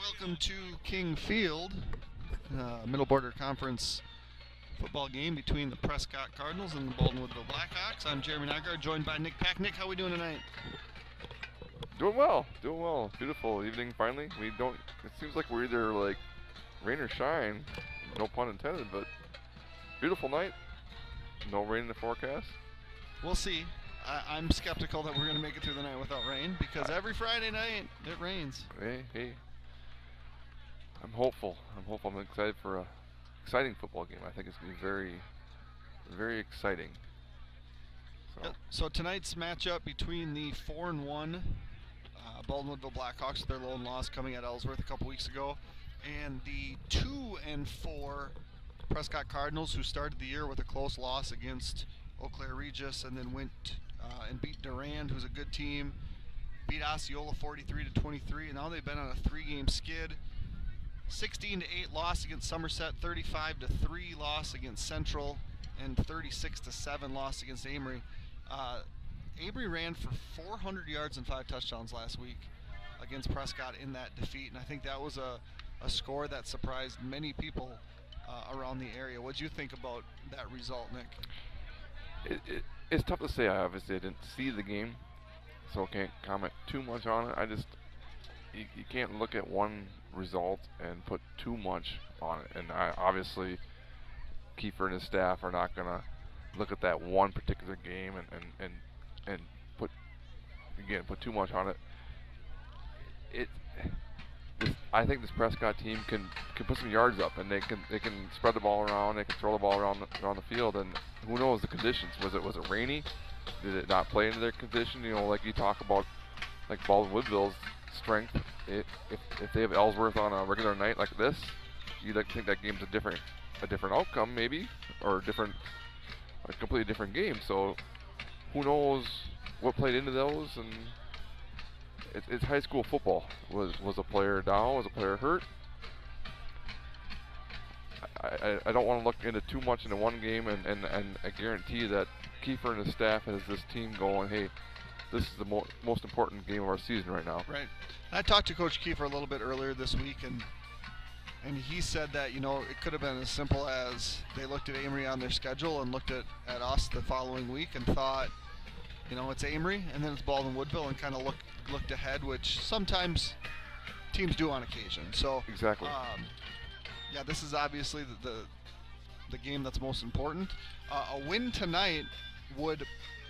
Welcome to King Field, Middle Border Conference football game between the Prescott Cardinals and the Baldwin Woodville Blackhawks. I'm Jeremy Nygaard, joined by Nick Pack. Nick, how are we doing tonight? Doing well, doing well. Beautiful evening finally. It seems like we're either like rain or shine, no pun intended, but beautiful night. No rain in the forecast. We'll see. I'm skeptical that we're going to make it through the night without rain because every Friday night it rains. Hey. I'm hopeful. I'm excited for a exciting football game. I think it's going to be very, very exciting. So tonight's matchup between the 4-1 Baldwin Woodville Blackhawks, their lone loss coming at Ellsworth a couple weeks ago, and the 2-4 Prescott Cardinals, who started the year with a close loss against Eau Claire Regis and then went and beat Durand, who's a good team, beat Osceola 43-23, and now they've been on a 3-game skid. 16-8 loss against Somerset, 35-3 loss against Central, and 36-7 loss against Amory. Amory ran for 400 yards and 5 touchdowns last week against Prescott in that defeat, and I think that was a score that surprised many people around the area. What do you think about that result, Nick? It's tough to say. I obviously didn't see the game, so I can't comment too much on it. You can't look at one result and put too much on it. And obviously, Kiefer and his staff are not going to look at that one particular game and put too much on it. I think this Prescott team can put some yards up, and they can spread the ball around. They can throw the ball around the field, and who knows the conditions? Was it rainy? Did it not play into their condition? You know, like you talk about, like Baldwin Woodville's strength. If they have Ellsworth on a regular night like this, you'd like to think that game's a different outcome maybe, or a completely different game. So who knows what played into those? And it's high school football. Was a player down? Was a player hurt? I don't want to look into too much into one game, and I guarantee that Kiefer and his staff has this team going, hey, this is the most important game of our season right now. Right. I talked to Coach Kiefer a little bit earlier this week, and he said that, you know, it could have been as simple as they looked at Amory on their schedule and looked at us the following week and thought, you know, it's Amory and then it's Baldwin Woodville, and kind of looked ahead, which sometimes teams do on occasion. So exactly. Yeah, this is obviously the game that's most important. A win tonight would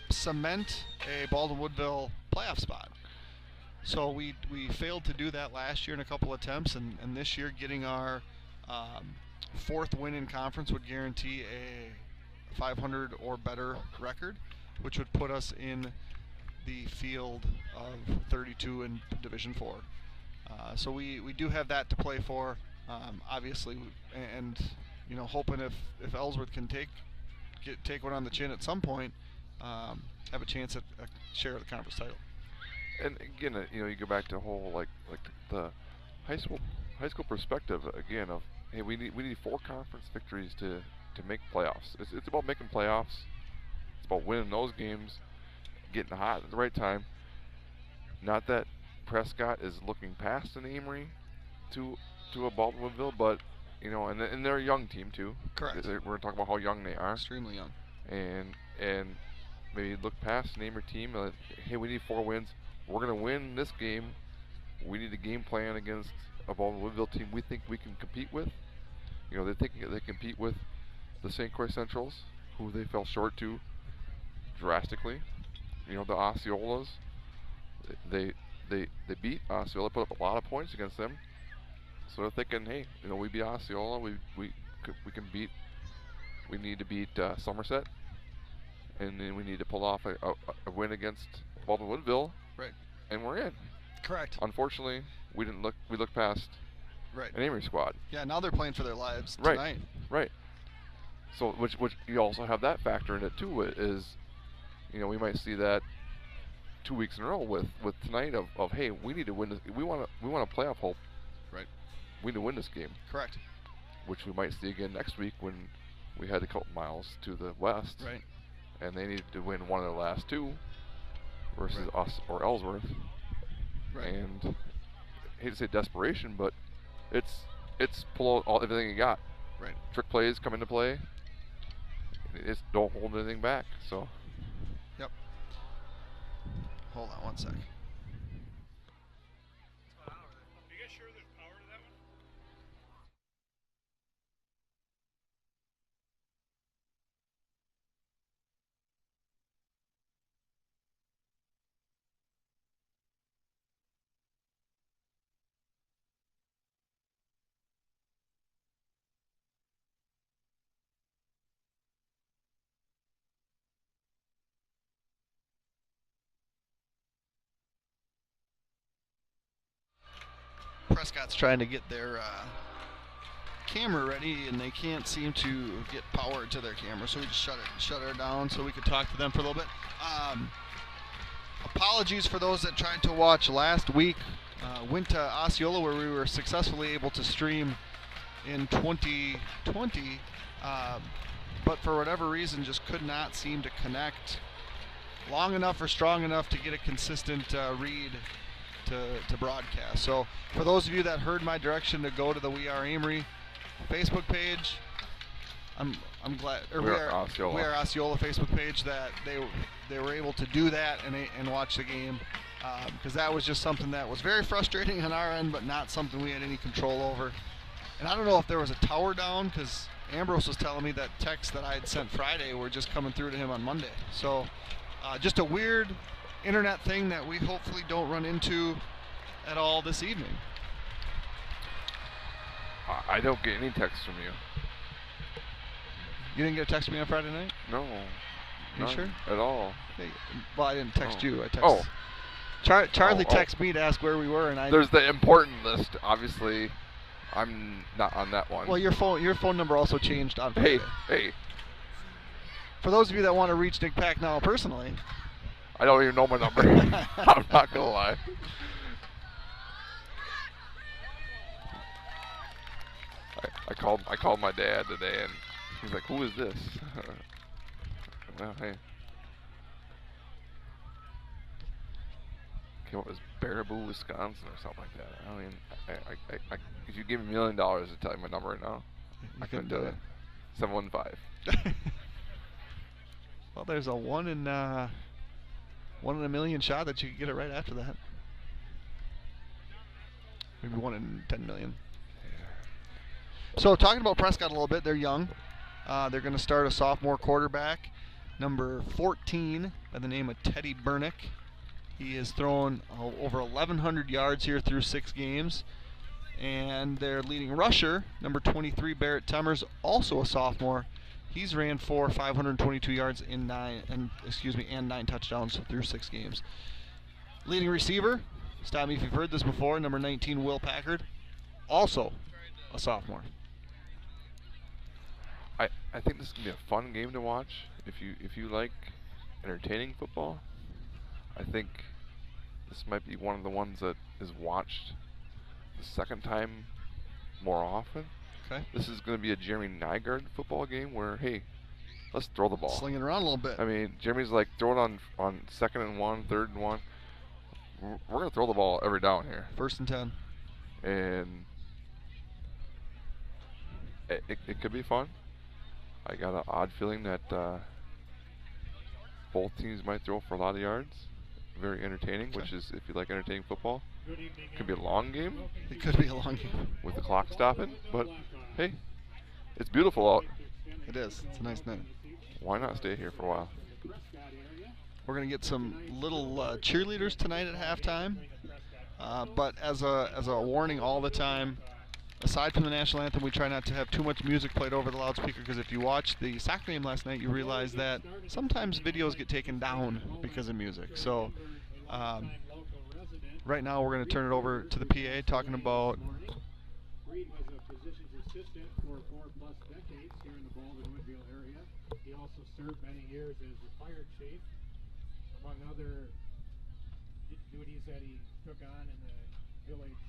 cement a Baldwin Woodville playoff spot. So we failed to do that last year in a couple attempts, and this year getting our 4th win in conference would guarantee a 500 or better record, which would put us in the field of 32 in Division 4. So we do have that to play for, obviously, and you know, hoping if Ellsworth can take one on the chin at some point, have a chance at a share of the conference title. And again, you know, you go back to the whole like the high school perspective again of, hey, we need 4 conference victories to make playoffs. It's about making playoffs. It's about winning those games, getting hot at the right time. Not that Prescott is looking past an Amory to a Baldwin Woodville, but you know, and they're a young team too. Correct. We're going to talk about how young they are. Extremely young. And maybe look past an Amory team. Hey, we need 4 wins. We're going to win this game. We need a game plan against a Baldwin Woodville team we think we can compete with. You know, they think they compete with the St. Croix Centrals, who they fell short to drastically. You know, the Osceolas, they beat Osceola, put up a lot of points against them. So they're thinking, hey, you know, we beat Osceola, we need to beat Somerset, and then we need to pull off a win against Baldwin Woodville. Right. And we're in. Correct. Unfortunately, we looked past an Amory squad. Yeah, now they're playing for their lives tonight. Right. So which you also have that factor in it too, is, you know, we might see that 2 weeks in a row with tonight of hey, we need to win this. We want a playoff hope. Right. We need to win this game. Correct. Which we might see again next week when we had a couple miles to the west. Right. And they needed to win one of the last 2 versus us or Ellsworth. Right. And I hate to say desperation, but It's pull out everything you got. Right. Trick plays come into play. It's don't hold anything back. So. Yep. Hold on one sec. Prescott's trying to get their camera ready, and they can't seem to get power to their camera, so we just shut her down so we could talk to them for a little bit. Apologies for those that tried to watch last week. Went to Osceola, where we were successfully able to stream in 2020, but for whatever reason just could not seem to connect long enough or strong enough to get a consistent read to broadcast. So for those of you that heard my direction to go to the We Are Amory Facebook page, I'm glad, or We Are Osceola Facebook page, that they were able to do that and watch the game, because that was just something that was very frustrating on our end, but not something we had any control over. And I don't know if there was a tower down, because Ambrose was telling me that texts that I had sent Friday were just coming through to him on Monday. So just a weird internet thing that we hopefully don't run into at all this evening. I don't get any texts from you. You didn't get a text from me on Friday night? No. You sure? At all. Hey, well, I didn't text you. I texted. Oh. Charlie texted me to ask where we were, and I. There's the important list. Obviously, I'm not on that one. Well, your phone number also changed on Friday. Hey. For those of you that want to reach Nick Packnell personally, I don't even know my number. I'm not gonna lie. I called my dad today, and he's like, "Who is this?" Well, hey. Came up as Baraboo, Wisconsin, or something like that. I don't even. If you give me $1 million to tell you my number right now, I couldn't do it. 715. Well, there's a 1 in a million shot that you could get it right after that. Maybe 1 in 10 million. So talking about Prescott a little bit, they're young. They're going to start a sophomore quarterback, number 14, by the name of Teddy Burnick. He has thrown over 1,100 yards here through 6 games. And their leading rusher, number 23, Barrett Temmers, also a sophomore. He's ran for 522 yards and 9 touchdowns through 6 games. Leading receiver, stop me if you've heard this before, number 19, Will Packard, also a sophomore. I think this is gonna be a fun game to watch. If you like entertaining football, I think this might be one of the ones that is watched the second time more often. Okay. This is going to be a Jeremy Nygaard football game where, hey, let's throw the ball. Sling it around a little bit. I mean, Jeremy's like, throw it on 2nd and 1, 3rd and 1. We're going to throw the ball every down here. 1st and 10. And it could be fun. I got an odd feeling that both teams might throw for a lot of yards. Very entertaining, which is, if you like entertaining football, could be a long game. It could be a long game. With the clock stopping, but hey, it's beautiful out. It is. It's a nice night. Why not stay here for a while? We're going to get some little cheerleaders tonight at halftime. But as a warning all the time, aside from the national anthem, we try not to have too much music played over the loudspeaker, because if you watched the soccer game last night, you realize that sometimes videos get taken down because of music. So right now we're going to turn it over to the PA, talking about Reed was a physician's assistant for 4+ decades here in the Baldwin-Woodville area. He also served many years as fire chief, among other duties that he took on in the village.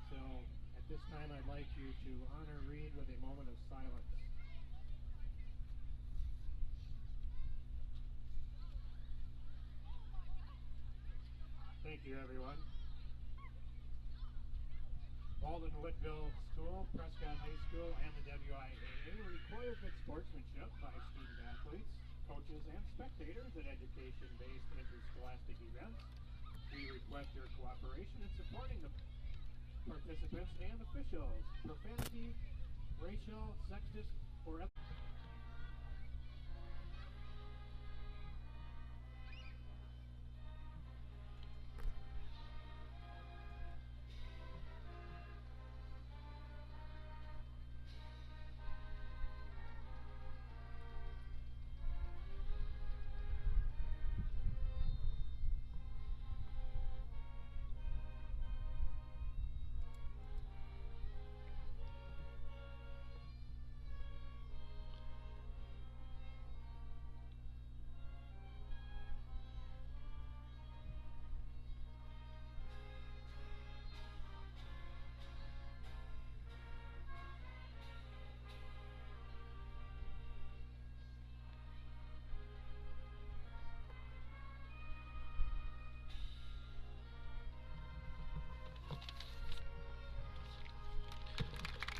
So at this time, I'd like you to honor Reed with a moment of silence. Thank you, everyone. Baldwin Woodville School, Prescott High School, and the WIAA require good sportsmanship by student athletes, coaches, and spectators at education-based interscholastic events. We request your cooperation in supporting the participants and officials. Profanity, racial, sexist, or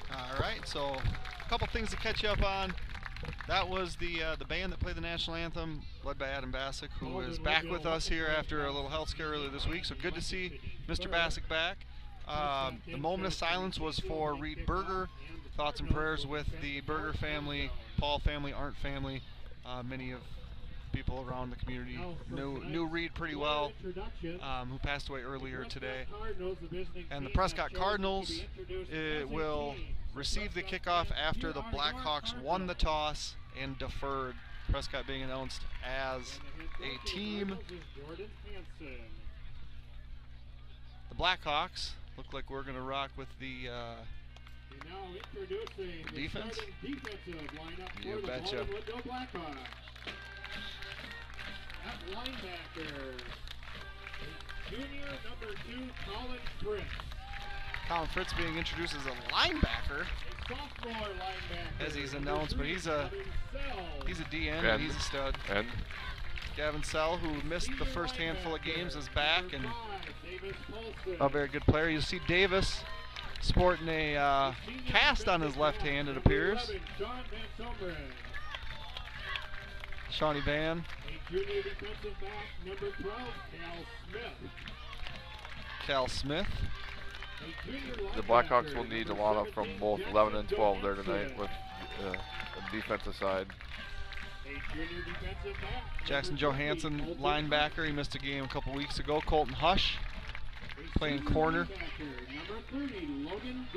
All right, so a couple things to catch you up on. That was the band that played the national anthem, led by Adam Bassick, who is back with us here after a little health scare earlier this week. So good to see Mr. Bassick back. The moment of silence was for Reed Berger. Thoughts and prayers with the Berger family, Paul family, Arndt family. Many of people around the community knew Reed pretty well, who passed away earlier today. And the Prescott Cardinals will receive the kickoff after the Blackhawks won the toss and deferred. Prescott being announced as a team. The Blackhawks look like we're going to rock with the defense. You betcha. At linebacker, junior number 2, Colin Fritz. Colin Fritz being introduced as a linebacker, A sophomore linebacker, as he's announced, but he's a DN, and he's a stud. And Gavin Sell, who missed the first handful of games, is back and a very good player. You see Davis sporting a cast on his left hand, it appears. Shawnee Van. Junior defensive back, number 12, Cal Smith. Cal Smith. the Blackhawks will need a lot of from both 11 and 12 there tonight with the defensive side. Jackson Johansson, linebacker. He missed a game a couple weeks ago. Colton Hush playing corner.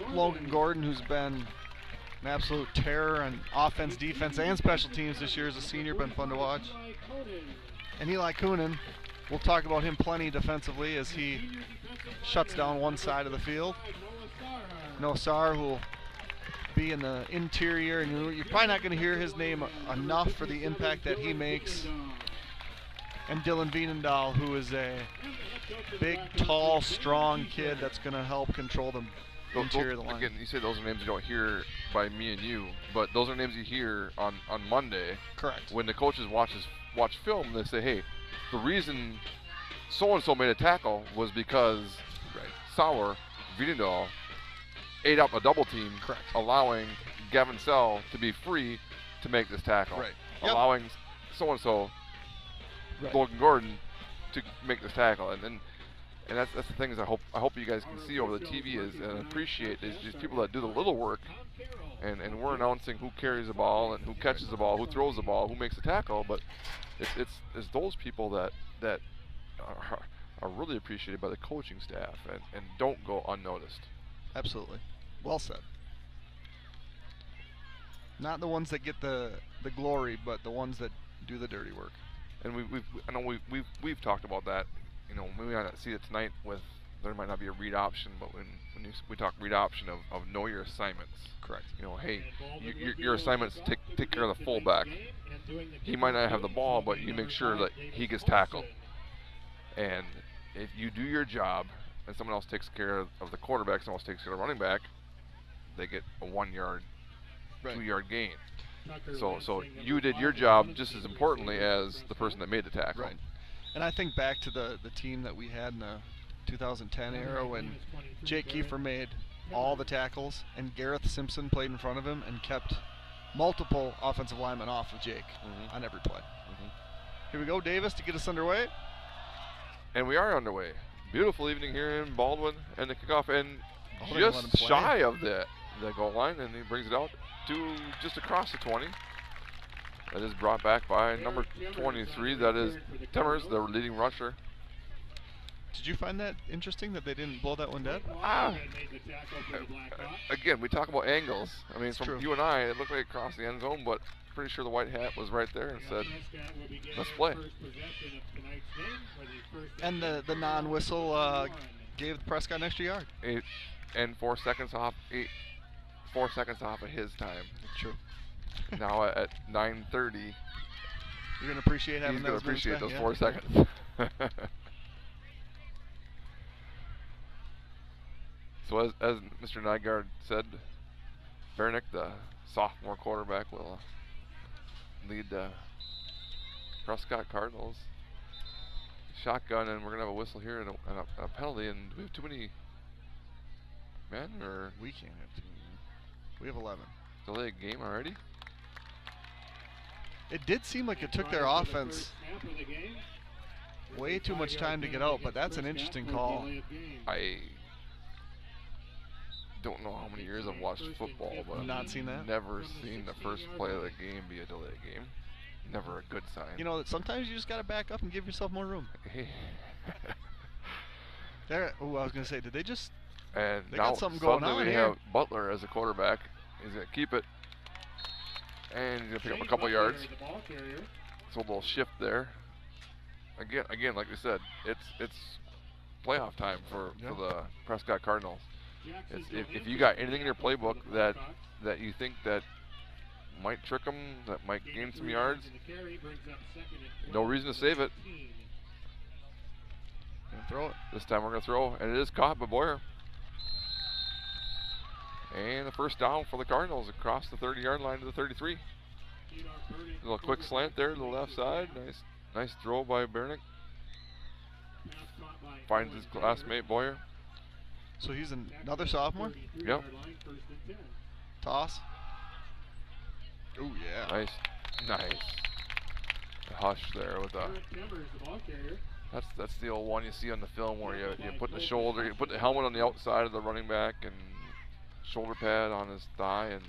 Logan Gordon, who's been an absolute terror on offense, defense, and special teams this year as a senior. Been fun to watch. And Eli Coonan, we'll talk about him plenty defensively as he shuts down one side of the field. Noah Sarr, who will be in the interior, and you're probably not going to hear his name enough for the impact that he makes. And Dylan Vienendahl, who is a big, tall, strong kid that's going to help control the interior of the line. Again, you say those are names you don't hear by me and you, but those are names you hear on Monday. Correct. When the coaches watch film, they say, hey, the reason so-and-so made a tackle was because Sauer, Vienendahl, ate up a double team, correct, allowing Gavin Sell to be free to make this tackle. Right. Allowing so-and-so, Logan Gordon, to make this tackle. And that's the things I hope you guys can see over the TV and appreciate is just people that do the little work. And we're announcing who carries the ball and who catches the ball, who throws the ball, who makes the tackle. But it's those people that are really appreciated by the coaching staff and don't go unnoticed. Absolutely. Well said. Not the ones that get the glory, but the ones that do the dirty work. And I know we've talked about that. You know, we might not see it tonight with there might not be a read option, but when we talk read option of know your assignments. Correct. You know, hey, your assignments take care of the fullback. He might not have the ball, but you make sure that he gets tackled. And if you do your job and someone else takes care of the quarterback, someone else takes care of the running back, they get a 1 yard, 2 yard gain. So you did your job just as importantly as the person that made the tackle. Right. And I think back to the team that we had in the 2010 era when Jake Kiefer made all the tackles, and Gareth Simpson played in front of him and kept multiple offensive linemen off of Jake on every play. Here we go, Davis, to get us underway. And we are underway. Beautiful evening here in Baldwin, and the kickoff, and let him just play. shy of the goal line, and he brings it out to just across the 20. That is brought back by number 23. That is Timmers, the leading rusher. Did you find that interesting that they didn't blow that one dead? Again, we talk about angles. I mean, It's from true. you and I, it looked like across the end zone, but pretty sure the white hat was right there and said, let's play. And the non-whistle gave Prescott an extra yard. 4 seconds off. 4 seconds off of his time. True. Now at 9:30, You're going to appreciate having he's going those to appreciate minutes those back, 4 seconds. So as Mr. Nygaard said, Bernick, the sophomore quarterback, will lead Prescott Cardinals. Shotgun, and we're going to have a whistle here and a penalty. And do we have too many men, or We can't have two. We have 11. delay a game already? It did seem like it took their offense way too much time to get out, but that's an interesting call. I don't know how many years I've watched football, but I've Not seen that? never seen the first play of the game be a delay game. Never a good sign. You know, sometimes you just got to back up and give yourself more room. There. Oh, I was going to say, did they just... And They now got something going suddenly on we here. have Butler as a quarterback. He's going to keep it. And he's going to pick up a couple yards. So a little shift there. Again, like we said, it's playoff time for the Prescott Cardinals. If you got anything in your playbook that you think that might trick them, that might gain some yards, no reason to save it. Gonna throw it. This time we're going to throw, and it is caught by Boyer. And the first down for the Cardinals across the 30-yard line to the 33. A little quick slant there to the left side. Nice throw by Bernick. Finds his classmate Boyer. So he's another sophomore? Yep. Toss. Oh, yeah. Nice. A hush there with a. That's the old one you see on the film where you put the shoulder, you put the helmet on the outside of the running back and shoulder pad on his thigh and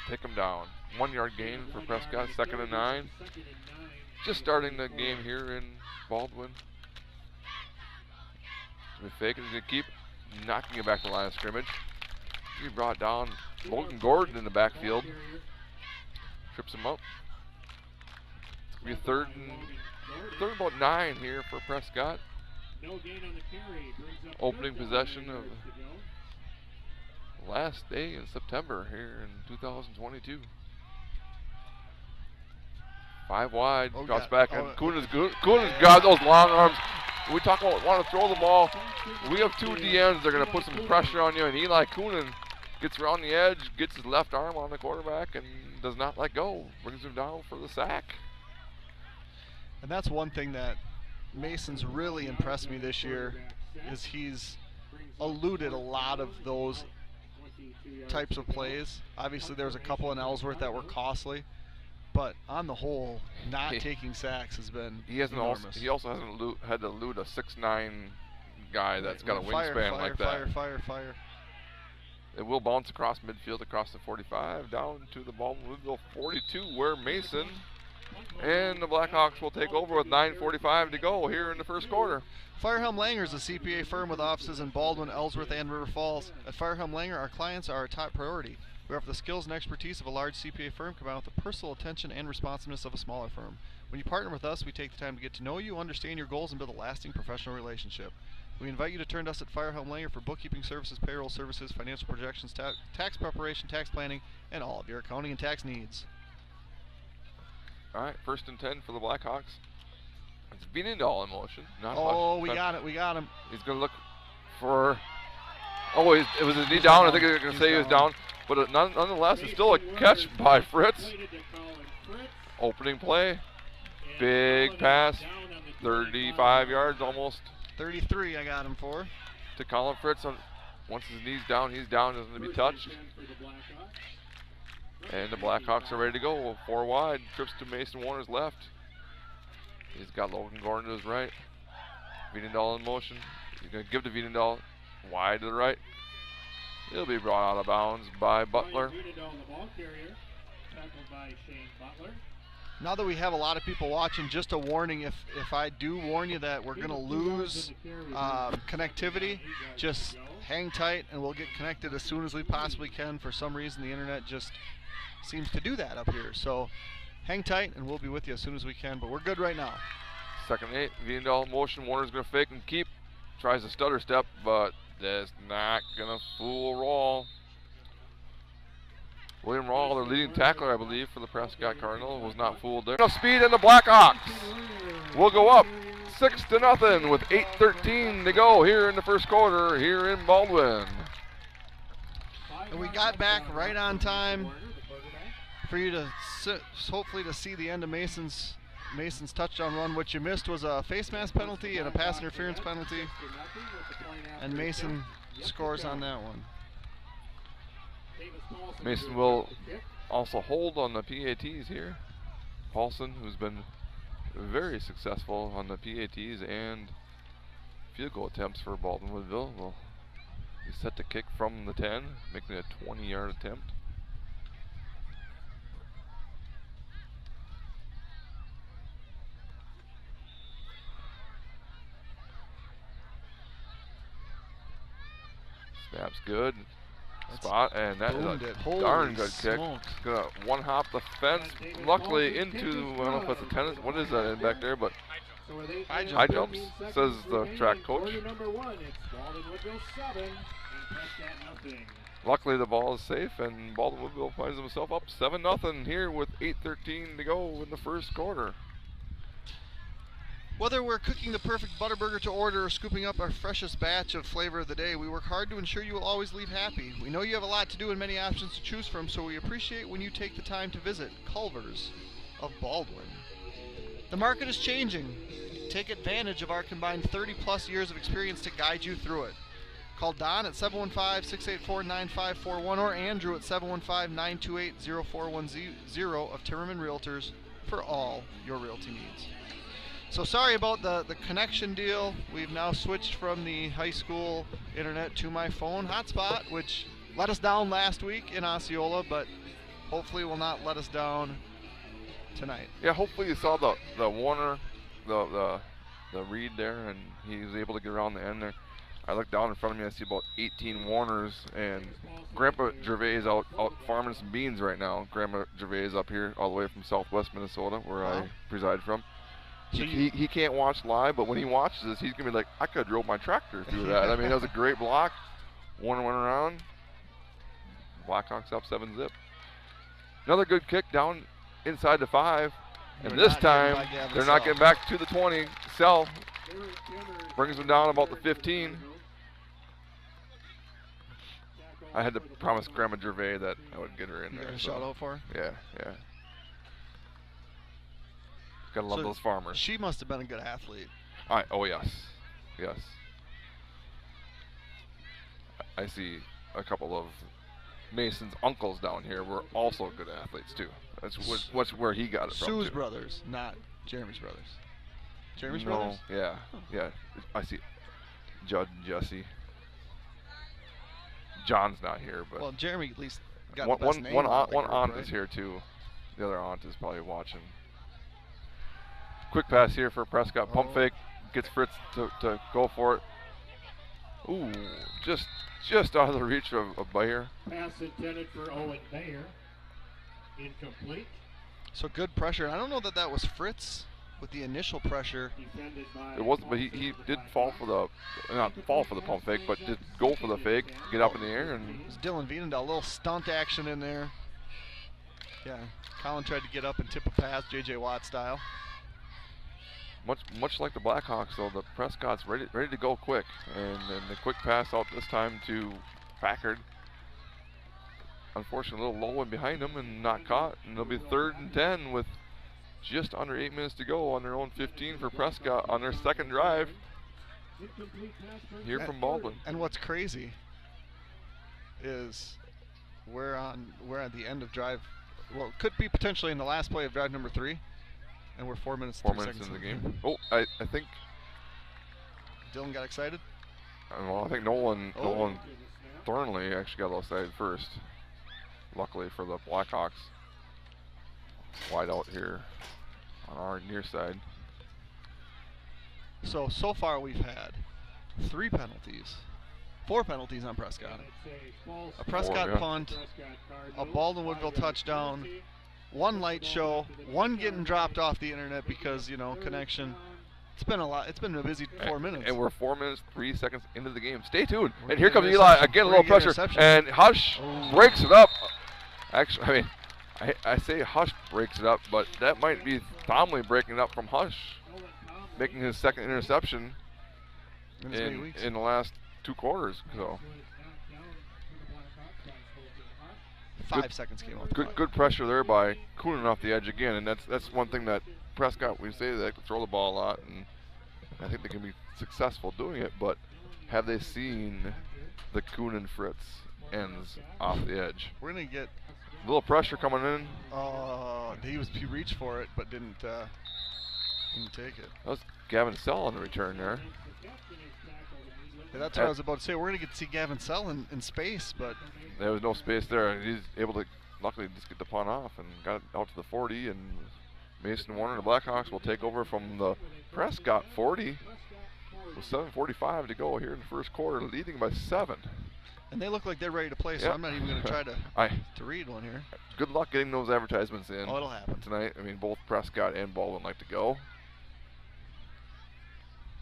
take him down. 1 yard gain for Prescott, 2nd and 9. Just starting the game here in Baldwin. We fake it, he's going to keep knocking it back to the line of scrimmage. He brought down Logan Gordon in the backfield. Trips him up. It's going to be third and about 9 here for Prescott. Opening possession of the last day in September here in 2022. 5 wide, drops back, and Kunin's got those long arms. We talk about want to throw the ball. We have 2 DMs. They're going to put some pressure on you, and Eli Kunin gets around the edge, gets his left arm on the quarterback, and does not let go. Brings him down for the sack. And that's one thing that Mason's really impressed me this year, is he's eluded a lot of those types of plays. Obviously, there was a couple in Ellsworth that were costly, but on the whole, not taking sacks has been enormous. He also hasn't had to elude a 6'9" guy that's got a wingspan like that. Fire. It will bounce across midfield, across the 45, down to the Baldwinville 42, where Mason and the Blackhawks will take over with 9:45 to go here in the first quarter. Firehelm Langer is a CPA firm with offices in Baldwin, Ellsworth, and River Falls. At Firehelm Langer, our clients are our top priority. We offer the skills and expertise of a large CPA firm combined with the personal attention and responsiveness of a smaller firm. When you partner with us, we take the time to get to know you, understand your goals, and build a lasting professional relationship. We invite you to turn to us at Firehelm Langer for bookkeeping services, payroll services, financial projections, tax preparation, tax planning, and all of your accounting and tax needs. All right, 1st and 10 for the Blackhawks. It's Beanendall in motion. We got him. He's going to look for. Oh, it was his knee down. I think they're going to say he was down. But nonetheless, it's still a catch by Fritz. Opening play. Big pass. 35 yards almost. 33 I got him for. To Colin Fritz. Once his knee's down, he's down, doesn't be touched. And the Blackhawks are ready to go. 4 wide, trips to Mason Warner's left. He's got Logan Gordon to his right. Wiedendahl in motion. He's going to give to Wiedendahl. Wide to the right. He'll be brought out of bounds by Butler. Now that we have a lot of people watching, just a warning, if I do warn you that we're going to lose connectivity, just hang tight and we'll get connected as soon as we possibly can. For some reason, the internet just seems to do that up here. So hang tight and we'll be with you as soon as we can, but we're good right now. Second 8, Wiedendahl in motion. Warner's going to fake and keep. Tries a stutter step, but that's not going to fool Rawl. William Rawl, their leading tackler, I believe, for the Prescott Cardinal, was not fooled there. Enough speed, and the Blackhawks will go up 6-0 with 8:13 to go here in the first quarter here in Baldwin. And we got back right on time for you to hopefully to see the end of Mason's touchdown run. What you missed was a face mask penalty and a pass interference penalty, and Mason scores on that one. Mason will also hold on the PATs here. Paulson, who's been very successful on the PATs and field goal attempts for Baldwin Woodville, will be set to kick from the 10, making it a 20-yard attempt. Snap's good. Spot, and that is a darn good kick. Gonna one hop the fence, luckily into, I don't know if it's a tennis, what is that in back there, but high jumps, says the track coach. Luckily the ball is safe, and Baldwin Woodville finds himself up 7-0 here with 8:13 to go in the first quarter. Whether we're cooking the perfect Butterburger to order or scooping up our freshest batch of flavor of the day, we work hard to ensure you will always leave happy. We know you have a lot to do and many options to choose from, so we appreciate when you take the time to visit Culver's of Baldwin. The market is changing. Take advantage of our combined 30-plus years of experience to guide you through it. Call Don at 715-684-9541 or Andrew at 715-928-0410 of Timmerman Realtors for all your realty needs. So sorry about the connection deal. We've now switched from the high school internet to my phone hotspot, which let us down last week in Osceola, but hopefully will not let us down tonight. Yeah, hopefully you saw the Warner, the read there, and he was able to get around the end there. I look down in front of me, I see about 18 Warners, and Grandpa Gervais is out farming some beans right now. Grandpa Gervais is up here all the way from southwest Minnesota, where I preside from. So he can't watch live, but when he watches this, he's going to be like, I could have drove my tractor through that. I mean, that was a great block. Warner went around. Blackhawks up 7-0. Another good kick down inside the 5. And this time, they're not getting back to the 20. Sell brings them down about the 15. I had to promise Grandma Gervais that I would get her in there. You got a shout out for her? Yeah, yeah. Gotta love those farmers. She must have been a good athlete. Oh, yes. Yes. I see a couple of Mason's uncles down here were also good athletes, too. That's where he got it from, Sue's brothers, not Jeremy's brothers. Jeremy's brothers? Yeah. Oh. Yeah. I see Judd and Jesse. John's not here, but... Well, Jeremy at least got one, the best name one on aunt right? is here, too. The other aunt is probably watching. Quick pass here for Prescott. Pump fake. Gets Fritz to go for it. Ooh, just out of the reach of Bayer. Pass intended for Owen Bayer. Incomplete. So good pressure. I don't know that was Fritz with the initial pressure. It wasn't, but he did fall for the, not fall for the pump fake, but did go for the fake, get up in the air. And it was Dylan Wiedendahl, a little stunt action in there. Yeah, Colin tried to get up and tip a pass, J.J. Watt style. Much like the Blackhawks, though, the Prescott's ready to go quick, and the quick pass out this time to Packard. Unfortunately, a little low and behind them and not caught, and it'll be 3rd and 10 with just under 8 minutes to go on their own 15 for Prescott on their second drive here from Baldwin. And what's crazy is we're at the end of drive. Well, it could be potentially in the last play of drive number 3, and we're 4 minutes. 4 minutes in the game. Oh, I think. Dylan got excited. Well, I think Nolan Thornley actually got outside first. Luckily for the Blackhawks. Wide out here on our near side. So far we've had 3 penalties. 4 penalties on Prescott. A Prescott punt, a Baldwin Woodville touchdown, 1 light show, 1 getting dropped off the internet because, connection. It's been a lot. It's been a busy 4 minutes. And we're 4 minutes, 3 seconds into the game. Stay tuned. And here comes Eli. Again, a little pressure. And Hush breaks it up. Actually, I mean, I say Hush breaks it up, but that might be Thomley breaking it up from Hush, making his 2nd interception in the last 2 quarters. So 5 seconds came off. Good pressure there by Coonan off the edge again, and that's one thing that Prescott, we say they can throw the ball a lot, and I think they can be successful doing it. But have they seen the Coonan Fritz ends off the edge? We're gonna get a little pressure coming in. He reached for it, but didn't take it. That was Gavin Sell on the return there. Yeah, that's what I was about to say. We're gonna get to see Gavin Sell in space, but there was no space there. He's able to luckily just get the punt off and got it out to the 40, and Mason Warner and the Blackhawks will take over from the Prescott 40 with 7:45 to go here in the first quarter, leading by 7. And they look like they're ready to play, so I'm not even going to try to read one here. Good luck getting those advertisements in. Oh, it'll happen tonight. I mean, both Prescott and Baldwin like to go.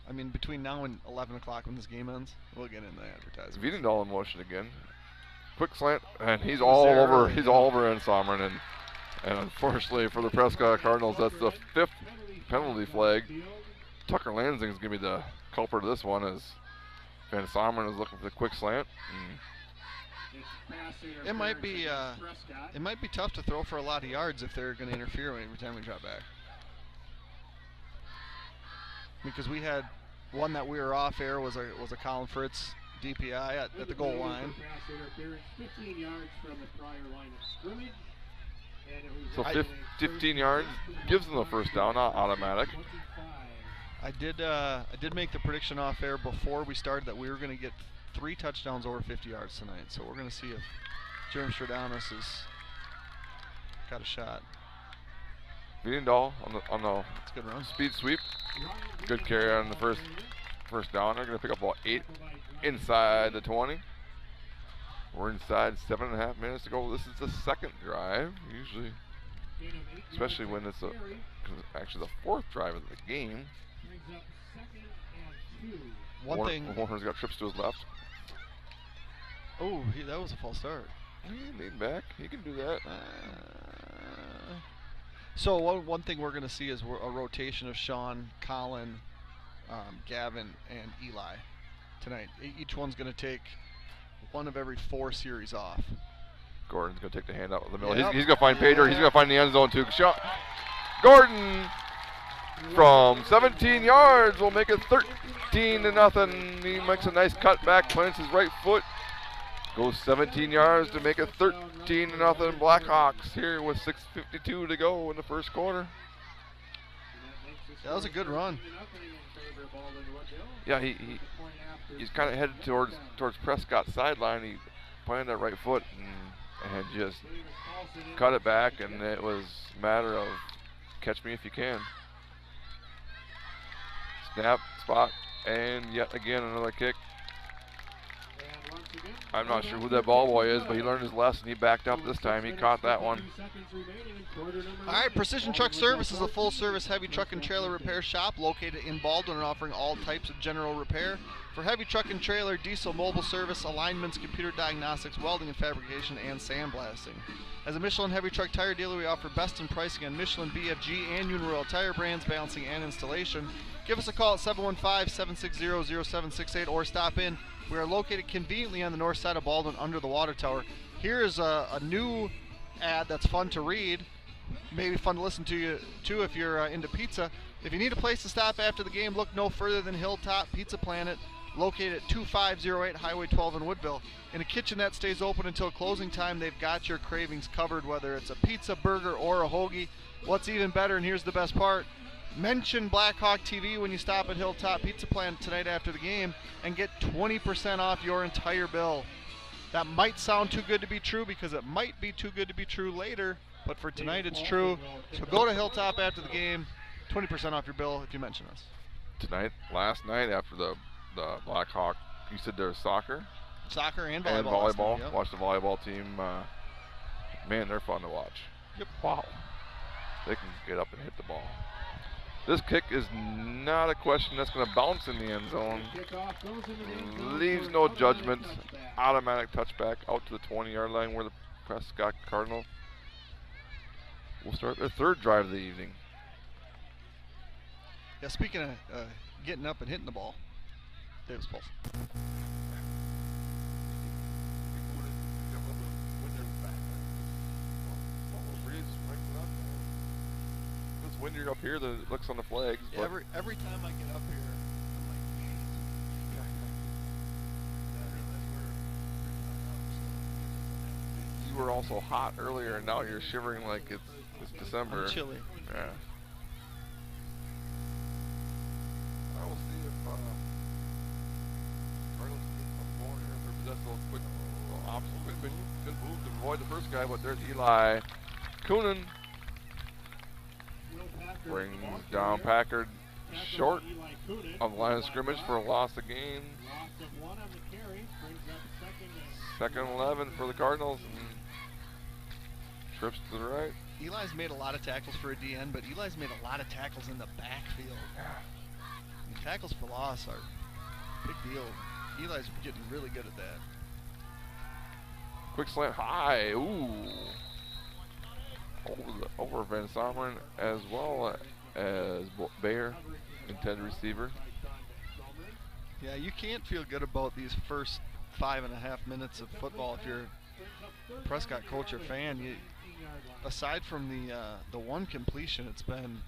I mean, between now and 11 o'clock when this game ends, we'll get in the advertisements. Wiedendahl in motion again. Quick slant, and he's all over Ann Someren, and unfortunately for the Prescott Cardinals, that's the 5th penalty flag. Tucker Lansing is going to be the culprit of this one, as Van Someren is looking for the quick slant. It might be tough to throw for a lot of yards if they're going to interfere every time we drop back. Because we had one that we were off air was a Colin Fritz DPI at the goal line. 15 yards from the prior line of scrimmage. So 15 yards gives them the first down, not automatic. I did make the prediction off air before we started that we were going to get 3 touchdowns over 50 yards tonight. So we're going to see if Jeremy Stradamus has got a shot. Wiedendahl on the good run. Speed sweep. Good carry on the first down. They're going to pick up about 8 inside the 20. We're inside 7.5 minutes to go. This is the 2nd drive. Usually, especially when it's actually the 4th drive of the game. Warner's got trips to his left. Oh, that was a false start. Lean back. He can do that. So one thing we're going to see is a rotation of Sean, Colin, Gavin, and Eli tonight. Each one's going to take one of every 4 series off. Gordon's going to take the hand out of the middle. Yep. He's going to find Pater. He's going to find the end zone too. Gordon from 17 yards will make it 13-0. He makes a nice cut back, plants his right foot. Goes 17 yards to make it 13-0 Blackhawks here with 6:52 to go in the first quarter. That was a good run. Yeah, he's kind of headed towards Prescott's sideline. He planted that right foot and just cut it back, and it was a matter of catch me if you can. Snap, spot, and yet again another kick. I'm not sure who that ball boy is, but he learned his lesson. He backed up this time. He caught that one. All right, Precision Truck Service is a full-service heavy truck and trailer repair shop located in Baldwin and offering all types of general repair. For heavy truck and trailer, diesel, mobile service, alignments, computer diagnostics, welding and fabrication, and sandblasting. As a Michelin heavy truck tire dealer, we offer best in pricing on Michelin, BFG, and Uniroyal tire brands, balancing and installation. Give us a call at 715-760-0768 or stop in. We are located conveniently on the north side of Baldwin under the water tower. Here is a new ad that's fun to read, maybe fun to listen to you too if you're into pizza. If you need a place to stop after the game, look no further than Hilltop Pizza Planet, located at 2508 Highway 12 in Woodville. In a kitchen that stays open until closing time, they've got your cravings covered, whether it's a pizza, burger, or a hoagie. What's even better, and here's the best part, mention Blackhawk TV when you stop at Hilltop Pizza Plant tonight after the game and get 20% off your entire bill. That might sound too good to be true because it might be too good to be true later, but for tonight it's true. So go to Hilltop after the game, 20% off your bill if you mention us. Tonight, last night after the Blackhawk, you said there's soccer? Soccer and volleyball. And volleyball. Night, yep. Watch the volleyball team. Man, they're fun to watch. Yep. Wow. They can get up and hit the ball. This kick is not a question that's going to bounce in the end zone. Leaves no judgment. Automatic touchback out to the 20-yard line where the Prescott Cardinals will start their third drive of the evening. Yeah, speaking of getting up and hitting the ball, Davis Pulse. It's windier up here than it looks on the flags. Yeah, every time I get up here, I'm like, you were also hot earlier, and now you're shivering like it's December. I'm chilly. Yeah. I will see if Cardinals can get more here. If they're possessed those quick options. Good move to avoid the first guy, but there's Eli Coonan. Brings down Packard short on the line of scrimmage for a loss of gain. Second and 11 for the Cardinals. And trips to the right. Eli's made a lot of tackles for a DN, but Eli's made a lot of tackles in the backfield. I mean, tackles for loss are a big deal. Eli's getting really good at that. Quick slant high. Ooh. Over Van Someren as well as Bayer, intended receiver. Yeah, you can't feel good about these first 5.5 minutes of football if you're a Prescott coach or fan. Aside from the one completion, it's been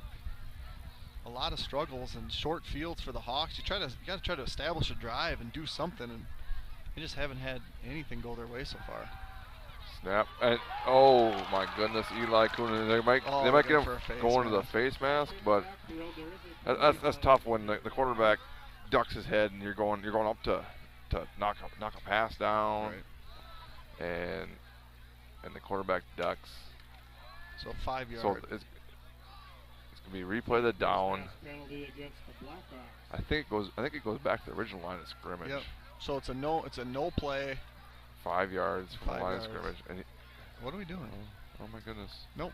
a lot of struggles and short fields for the Hawks. You got to try to establish a drive and do something, and they just haven't had anything go their way so far. Snap, and oh my goodness, Eli Coonan. They might get him going to the face mask, but that's tough when the quarterback ducks his head and you're going up to knock a pass down, right. and the quarterback ducks. So 5 yards. So it's gonna be replay the down. I think it goes back to the original line of scrimmage. Yep. So it's a no play. 5 yards from the line of scrimmage. And what are we doing? Oh my goodness. Nope,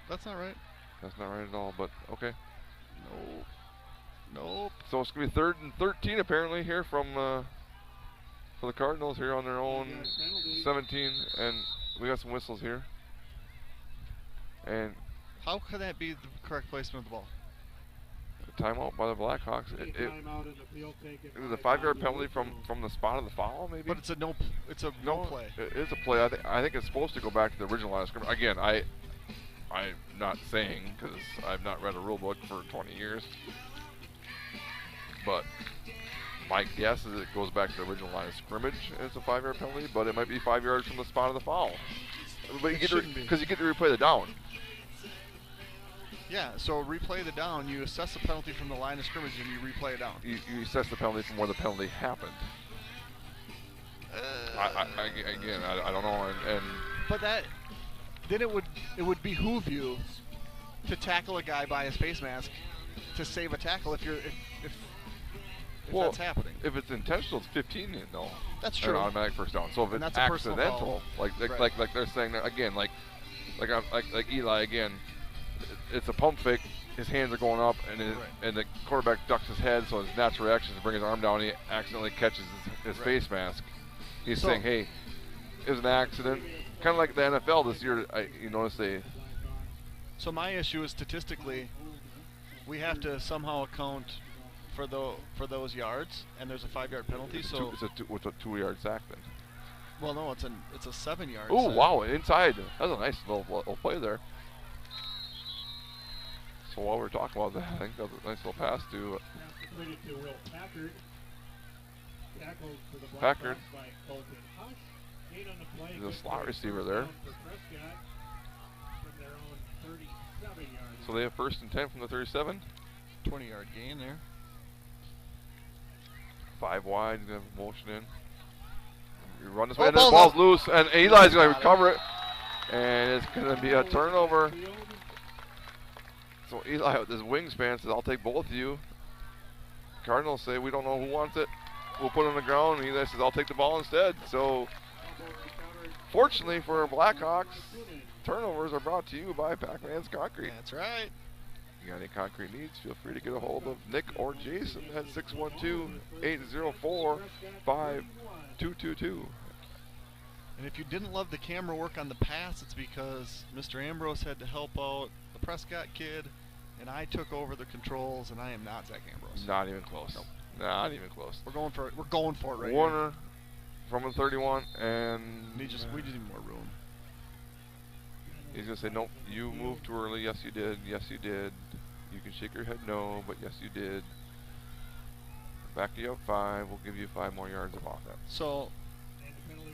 that's not right. That's not right at all, but okay. Nope. So it's going to be 3rd and 13 apparently here from for the Cardinals here on their own 17, and we got some whistles here. And how could that be the correct placement of the ball? Timeout by the Blackhawks. It was a 5-yard penalty from the spot of the foul, maybe. But it's a no play. It is a play. I think it's supposed to go back to the original line of scrimmage. Again, I'm not saying because I've not read a rule book for 20 years, but my guess is it goes back to the original line of scrimmage and it's a 5-yard penalty. But it might be 5 yards from the spot of the foul. But you get to replay the down. Yeah, so replay the down. You assess the penalty from the line of scrimmage and you replay it down. You assess the penalty from where the penalty happened. I don't know. But then it would behoove you to tackle a guy by his face mask to save a tackle if that's happening. If it's intentional, it's 15. No, that's true. An automatic first down. So if it's accidental, like they're saying that again, like Eli again. It's a pump fake. His hands are going up, and the quarterback ducks his head, so his natural reaction is to bring his arm down. And he accidentally catches his face mask. He's saying, "Hey, it was an accident." Kind of like the NFL this year. You notice they. So my issue is statistically, we have to somehow account for those yards, and there's a 5-yard penalty. It's a 2-yard sack then. Well, no, it's a 7-yard. Oh wow! Inside. That was a nice little play there. So while we're talking about that, I think that was a nice little pass to Tackled for the Packard. Blackhawks by Colton Hush. Gain on the play. He's a Good slot play. receiver First there. down for Prescott from their own 37-yard So they have 1st and 10 from the 37. 20-yard gain there. 5 wide, he's going to motion in. You run this Oh, way, and the ball's ball's up. loose, and Eli's going to Got it. recover it. And it's going to be a turnover. So Eli with his wingspan says, I'll take both of you. Cardinals say, we don't know who wants it. We'll put it on the ground. And Eli says, I'll take the ball instead. So fortunately for Blackhawks, turnovers are brought to you by Pac-Man's Concrete. That's right. You got any concrete needs, feel free to get a hold of Nick or Jason at 612-804-5222. And if you didn't love the camera work on the pass, it's because Mr. Ambrose had to help out the Prescott kid, and I took over the controls, and I am not Zach Ambrose. Not even close. Nope. Not even close. We're going for it. We're going for it right Warner from the 31, and here. We just need more room. he's going to say, nope, you moved too early. Yes, you did. Yes, you did. You can shake your head no, but yes, you did. Back you up 5. We'll give you 5 more yards of offense. So,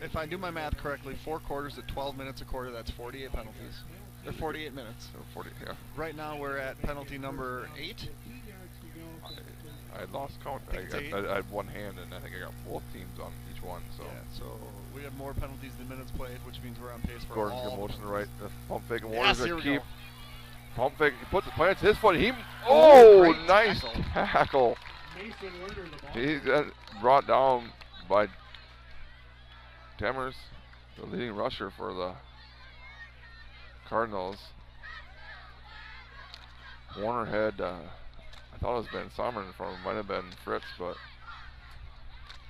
if I do my math correctly, 4 quarters at 12 minutes a quarter, that's 48 penalties. Or 48 minutes. So 40, yeah. Right now we're at penalty number 8. I lost count. I think it's 8. I had one hand, and I think I got both teams on each one. So Yeah, so we have more penalties than minutes played, which means we're on pace for Gordon's all going motion to the right. penalties. The pump fake, and Yes, Warner's here going we to keep. go. Pump fake. He puts it, plants his foot. Oh, great nice tackle. tackle. Mason Winder, the ball. He's brought down by Demers, the leading rusher for the Cardinals. Warner had, I thought it was Ben Sommer in front of him. Might have been Fritz, but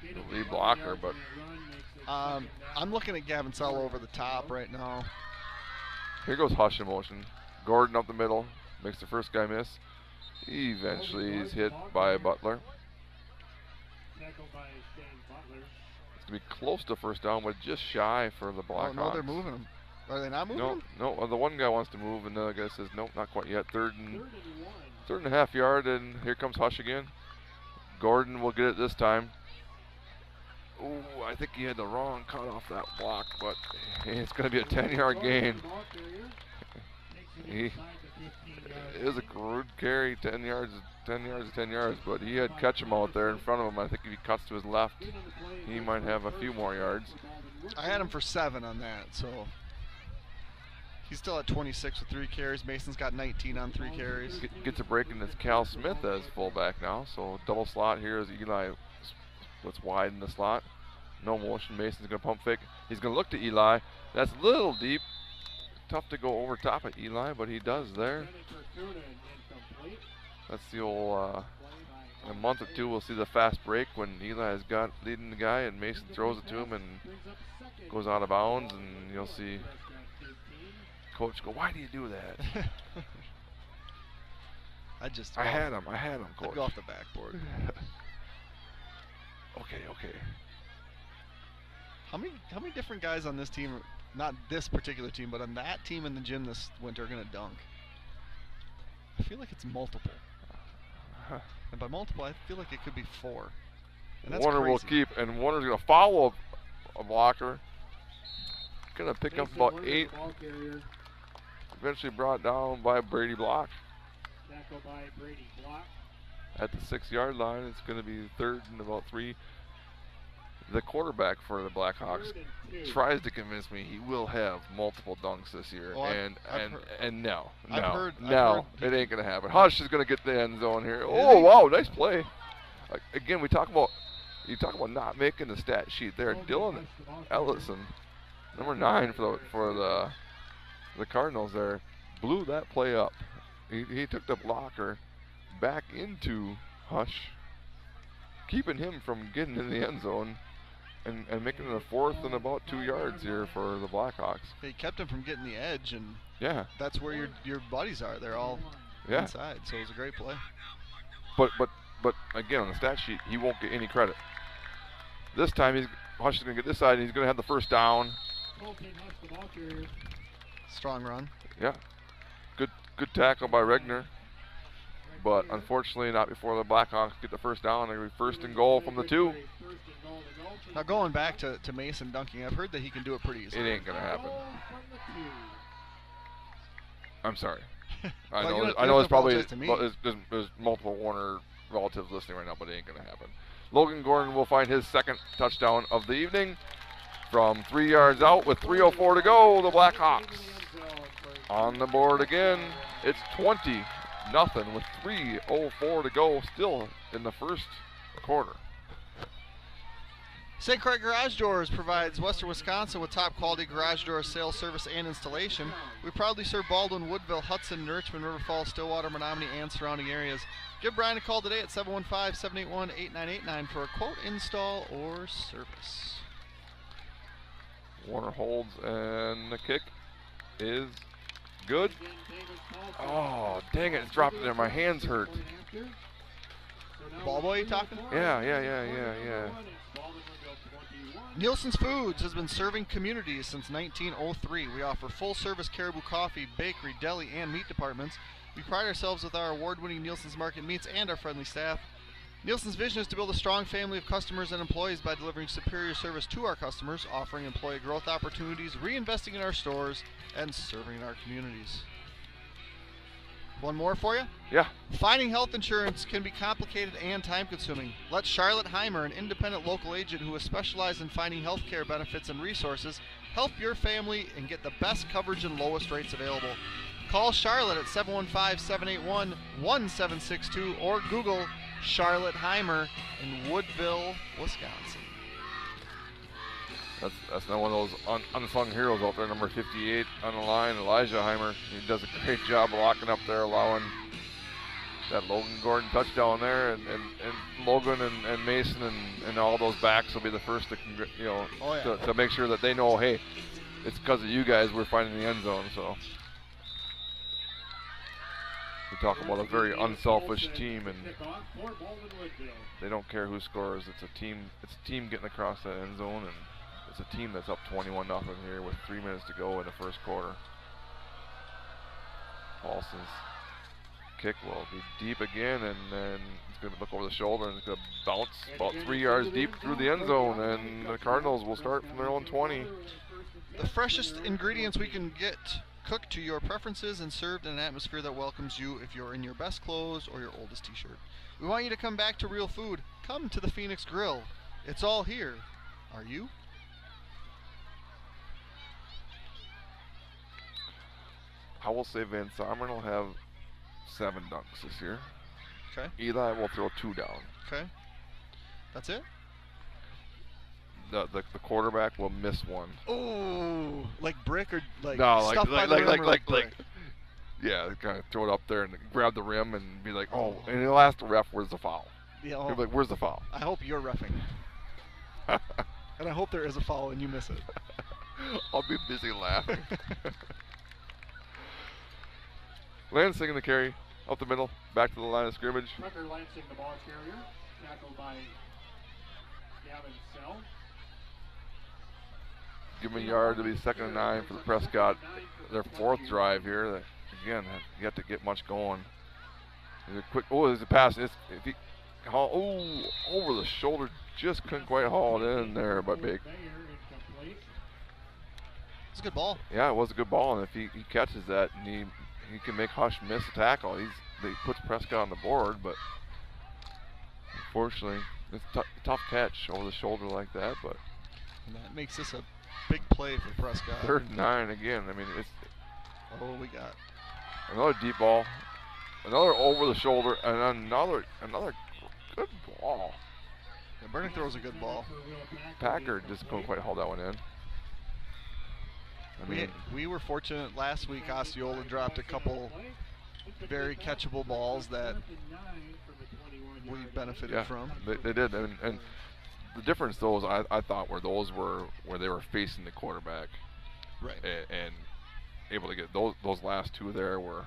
the lead blocker. But I'm looking at Gavin Sell over the top right now. here goes Hush in motion. Gordon up the middle, makes the first guy miss. Eventually he's hit by Butler. Tackled by Shane Butler. It's going to be close to first down, but just shy for the Blackhawks. Oh, no, they're moving him. Are they not moving No, him? no. The one guy wants to move, and the other guy says, nope, not quite yet. Third and 1. a half yard, and here comes Hush again. Gordon will get it this time. Ooh, I think he had the wrong cut off that block, but it's going to be a 10-yard gain. It is a good carry, 10 yards, 10 yards, but he had Ketchum out there in front of him. I think if he cuts to his left, he might have a few more yards. I had him for 7 on that, so he's still at 26 with 3 carries. Mason's got 19 on 3 carries. Gets a break, and it's Cal Smith as fullback now. So double slot here as Eli splits wide in the slot. No motion. Mason's going to pump fake. He's going to look to Eli. That's a little deep. Tough to go over top of Eli, but he does there. That's the old, in a month or two, we'll see the fast break when Eli has got leading the guy and Mason throws it to him and goes out of bounds, and you'll see coach go, why do you do that? I had him, coach. I'd go off the backboard. Okay. How many different guys on this team, not this particular team, but on that team in the gym this winter are going to dunk? I feel like it's multiple. And by multiple, I feel like it could be 4. And that's Warner crazy. will keep, and Warner's going to follow a blocker. Going to pick up about 8. Eventually brought down by Brady Block. Tackle by Brady Block. At the 6-yard line, it's going to be 3rd and about 3. The quarterback for the Blackhawks tries to convince me he will have multiple dunks this year, Oh, and no, I've heard it ain't gonna happen. Hush is gonna get the end zone here. Oh wow, nice play. Again, you talk about not making the stat sheet there. Dylan Ellison, number 9 for the Cardinals there, blew that play up. He took the blocker back into Hush, keeping him from getting in the end zone. And making it a 4th and about 2 yards here for the Blackhawks. They kept him from getting the edge, and yeah, that's where your buddies are. They're all inside, so it was a great play. But again, on the stat sheet, he won't get any credit. This time, Hush is going to get this side, and he's going to have the first down. Strong run. Yeah, good tackle by Regner. but unfortunately not before the Blackhawks get the first down. They're going to be first and goal from the 2. Now going back to Mason dunking, I've heard that he can do it pretty easily. It ain't going to happen. I'm sorry. I Well, know. you I don't know. have It's to probably apologize to me. there's multiple Warner relatives listening right now, but it ain't gonna happen. Logan Gordon will find his second touchdown of the evening from 3 yards out with 3:04 to go. The Blackhawks on the board again. It's 20-0 with 3:04 to go. Still in the first quarter. St. Croix Garage Doors provides Western Wisconsin with top quality garage door sales, service, and installation. We proudly serve Baldwin, Woodville, Hudson, Richmond, River Falls, Stillwater, Menominee, and surrounding areas. Give Brian a call today at 715-781-8989 for a quote, install, or service. Warner holds, and the kick is good. Oh, dang it, it's dropped in there. My hands hurt. Ball boy, you talking? Yeah. Nielsen's Foods has been serving communities since 1903. We offer full-service caribou coffee, bakery, deli, and meat departments. We pride ourselves with our award-winning Nielsen's Market meats and our friendly staff. Nielsen's vision is to build a strong family of customers and employees by delivering superior service to our customers, offering employee growth opportunities, reinvesting in our stores, and serving in our communities. One more for you? Yeah. Finding health insurance can be complicated and time-consuming. Let Charlotte Heimer, an independent local agent who has specialized in finding health care benefits and resources, help your family and get the best coverage and lowest rates available. Call Charlotte at 715-781-1762 or Google Charlotte Heimer in Woodville, Wisconsin. That's not one of those unsung heroes out there. Number 58 on the line, Elijah Heimer. He does a great job locking up there, allowing that Logan Gordon touchdown there, and Logan and Mason and all those backs will be the first to to make sure that they know, hey, it's because of you guys we're finding the end zone. So we talk about a very unselfish team, and they don't care who scores. It's a team. It's a team getting across that end zone, and it's a team that's up 21-0 here with 3 minutes to go in the first quarter. Paulson's kick will be deep again, and then it's going to look over the shoulder, and it's going to bounce about 3 yards deep through the end zone, and the Cardinals will start from their own 20. The freshest ingredients we can get cooked to your preferences and served in an atmosphere that welcomes you if you're in your best clothes or your oldest t-shirt. We want you to come back to real food. Come to the Phoenix Grill. It's all here. Are you? I will say Van Someren will have 7 dunks this year. Okay. Eli will throw 2 down. Okay. That's it? The quarterback will miss 1. Oh, like brick or like no, stuff by the rim or like brick? Yeah, kind of throw it up there and grab the rim and be like, oh, and he'll ask the ref, where's the foul? Yeah. He'll be like, where's the foul? I hope you're reffing. And I hope there is a foul and you miss it. I'll be busy laughing. Lansing in the carry, up the middle, back to the line of scrimmage. Tucker Lansing, the ball carrier, tackled by Gavin Sell. Give him a yard to be 2nd and 9 for the Prescott. Their 4th drive here. Again, you have to get much going. There's a quick. Oh, there's a pass. Over the shoulder, just couldn't quite haul it in there, but big. It's a good ball. Yeah, it was a good ball, and if he catches that and he can make Hush miss a tackle, they puts Prescott on the board, but unfortunately, it's a tough catch over the shoulder like that. But and that makes this a big play for Prescott. 3rd and 9 again. I mean, it's. Oh, we got another deep ball, another over the shoulder, and another good ball. Yeah, Burdick throws a good ball. Packard just couldn't quite hold that one in. We were fortunate last week. Osceola dropped a couple very catchable balls that we benefited from. They did, and the difference those I thought were those were where they were facing the quarterback, right, and able to get those last 2 there were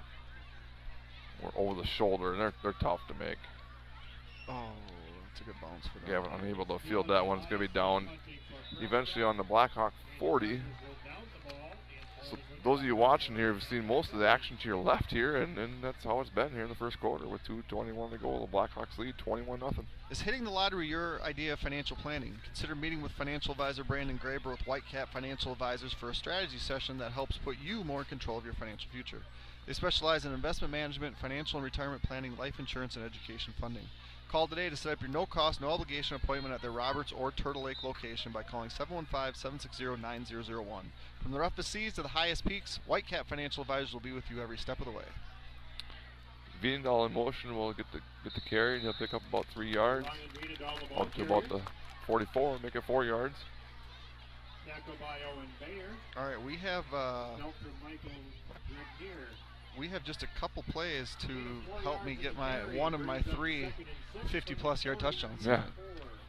over the shoulder, and they're tough to make. Oh, it's a good bounce for them. Gavin unable to field that one. It's going to be down eventually on the Blackhawk 40. So those of you watching here have seen most of the action to your left here, and that's how it's been here in the first quarter with 2:21 to go. The Blackhawks lead 21-0. Is hitting the lottery your idea of financial planning? Consider meeting with financial advisor Brandon Graber with Whitecap Financial Advisors for a strategy session that helps put you more in control of your financial future. They specialize in investment management, financial and retirement planning, life insurance, and education funding. Call today to set up your no-cost, no-obligation appointment at their Roberts or Turtle Lake location by calling 715-760-9001. From the roughest seas to the highest peaks, Whitecap Financial Advisors will be with you every step of the way. Viendahl in motion will get the carry, and he'll pick up about 3 yards, up to about the 44, make it 4 yards. All right, we have just a couple plays to help me get one of my 3 50-plus yard touchdowns. Yeah,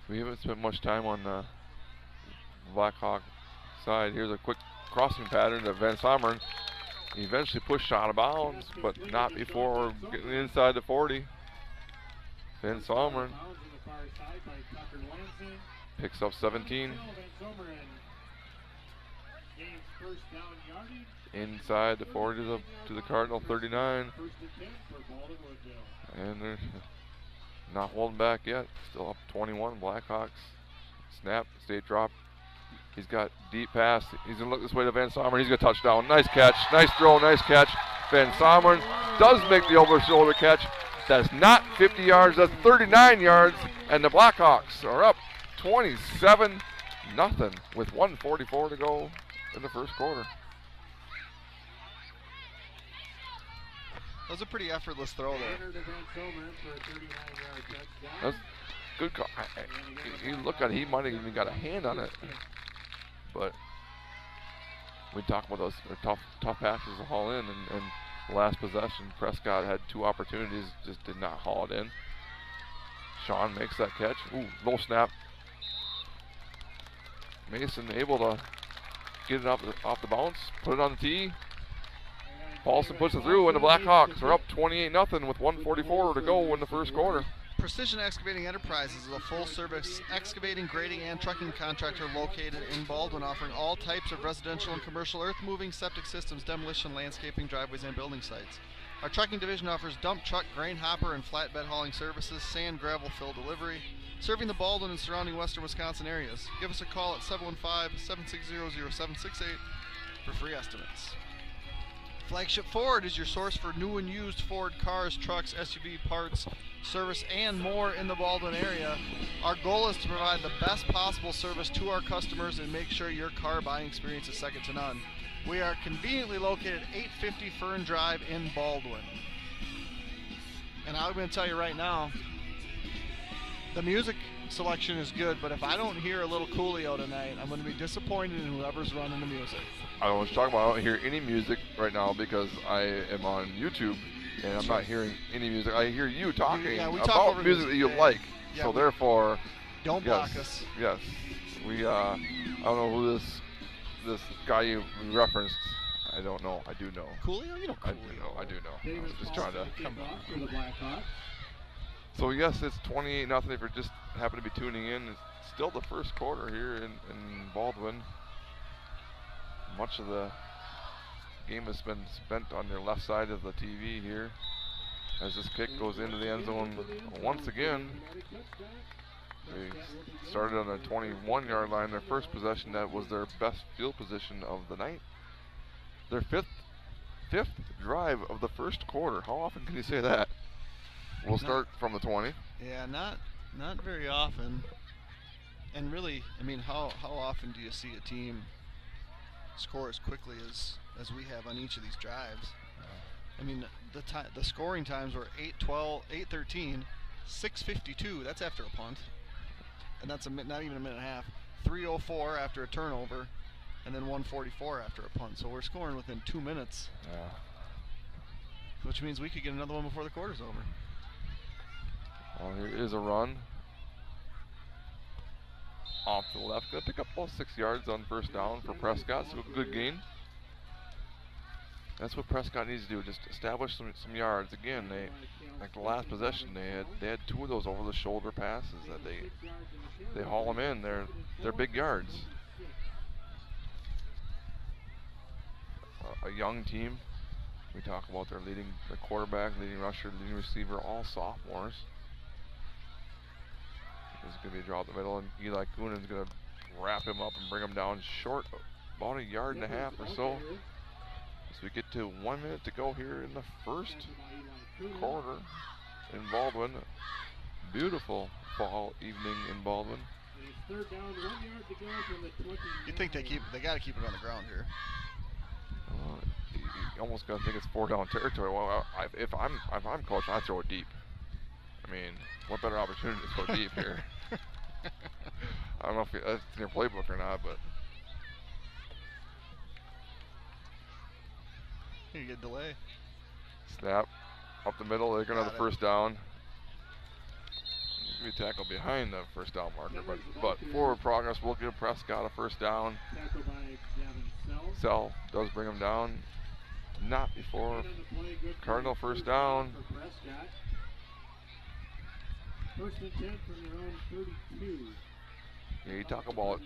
we haven't spent much time on the Blackhawk side. Here's a quick crossing pattern to Van Someren. He eventually pushed out of bounds, but not before getting inside the 40. Van Someren picks up 17. Inside the 40 to the Cardinal 39. And they're not holding back yet. Still up 21. Blackhawks. Snap, state drop. He's got deep pass. He's going to look this way to Van Someren. He's going to touchdown. Nice catch. Nice throw. Nice catch. Van Someren does make the over-shoulder catch. That's not 50 yards. That's 39 yards. And the Blackhawks are up 27-0 with 1:44 to go in the first quarter. That was a pretty effortless throw there. That's good call. You look at it, he might have even got a hand on it. But we talk about those tough passes to haul in, and last possession, Prescott had 2 opportunities, just did not haul it in. Sean makes that catch. Ooh, low snap. Mason able to get it off the bounce, put it on the tee. Paulson puts it through, and the Blackhawks are up 28-0 with 1:44 to go in the first quarter. Precision Excavating Enterprises is a full-service excavating, grading, and trucking contractor located in Baldwin, offering all types of residential and commercial earth-moving, septic systems, demolition, landscaping, driveways, and building sites. Our trucking division offers dump truck, grain hopper, and flatbed hauling services, sand, gravel, fill delivery, serving the Baldwin and surrounding western Wisconsin areas. Give us a call at 715-760-0768 for free estimates. Flagship Ford is your source for new and used Ford cars, trucks, SUV parts, service, and more in the Baldwin area. Our goal is to provide the best possible service to our customers and make sure your car buying experience is second to none. We are conveniently located at 850 Fern Drive in Baldwin. And I'm going to tell you right now, the music selection is good, but if I don't hear a little Coolio tonight, I'm going to be disappointed in whoever's running the music. I don't know what you're talking about. I don't hear any music right now because I am on YouTube and I'm not hearing any music. I hear you talking about music that you like. So therefore, don't block us. Yes, we. I don't know who this guy you referenced. I don't know. I do know. Coolio, you know Coolio. I do know. I was just trying to come on. So yes, it's 28-0 if you just happen to be tuning in. It's still the first quarter here in Baldwin. Much of the game has been spent on their left side of the TV here as this kick goes into the end zone once again. They started on the 21-yard line. Their first possession, that was their best field position of the night. Their fifth drive of the first quarter. How often can you say that? We'll start from the 20. Yeah, not very often. And really, I mean, how often do you see a team score as quickly as we have on each of these drives? I mean, the scoring times were 8-12, 8-13, 6:52. That's after a punt, and that's not even a minute and a half. 3:04 after a turnover, and then 1:44 after a punt. So we're scoring within 2 minutes. Yeah. Which means we could get another one before the quarter's over. Well, here is a run off to the left. Going to pick up about 6 yards on first down for Prescott. So a good gain. That's what Prescott needs to do. Just establish some yards. Again, like the last possession, they had 2 of those over the shoulder passes that they haul them in. They're big yards. young team. We talk about their quarterback, leading rusher, leading receiver, all sophomores. There's going to be a draw up the middle, and Eli Coonan's going to wrap him up and bring him down short, about 1.5 yards or so. As we get to 1 minute to go here in the first quarter in Baldwin. Beautiful fall evening in Baldwin. Third down, 1 yard to go from the 20. You think they got to keep it on the ground here? You almost got to think it's 4-down territory. Well, if I'm coach, I throw it deep. I mean, what better opportunity to throw deep here? I don't know if that's in your playbook or not, but you get delay. Snap up the middle. They're going to have the first down. Be tackled behind the first down marker, but forward progress will give Prescott a first down. Sell does bring him down. Not before Cardinal first down. First and 10 from their own 32. Yeah, you talk about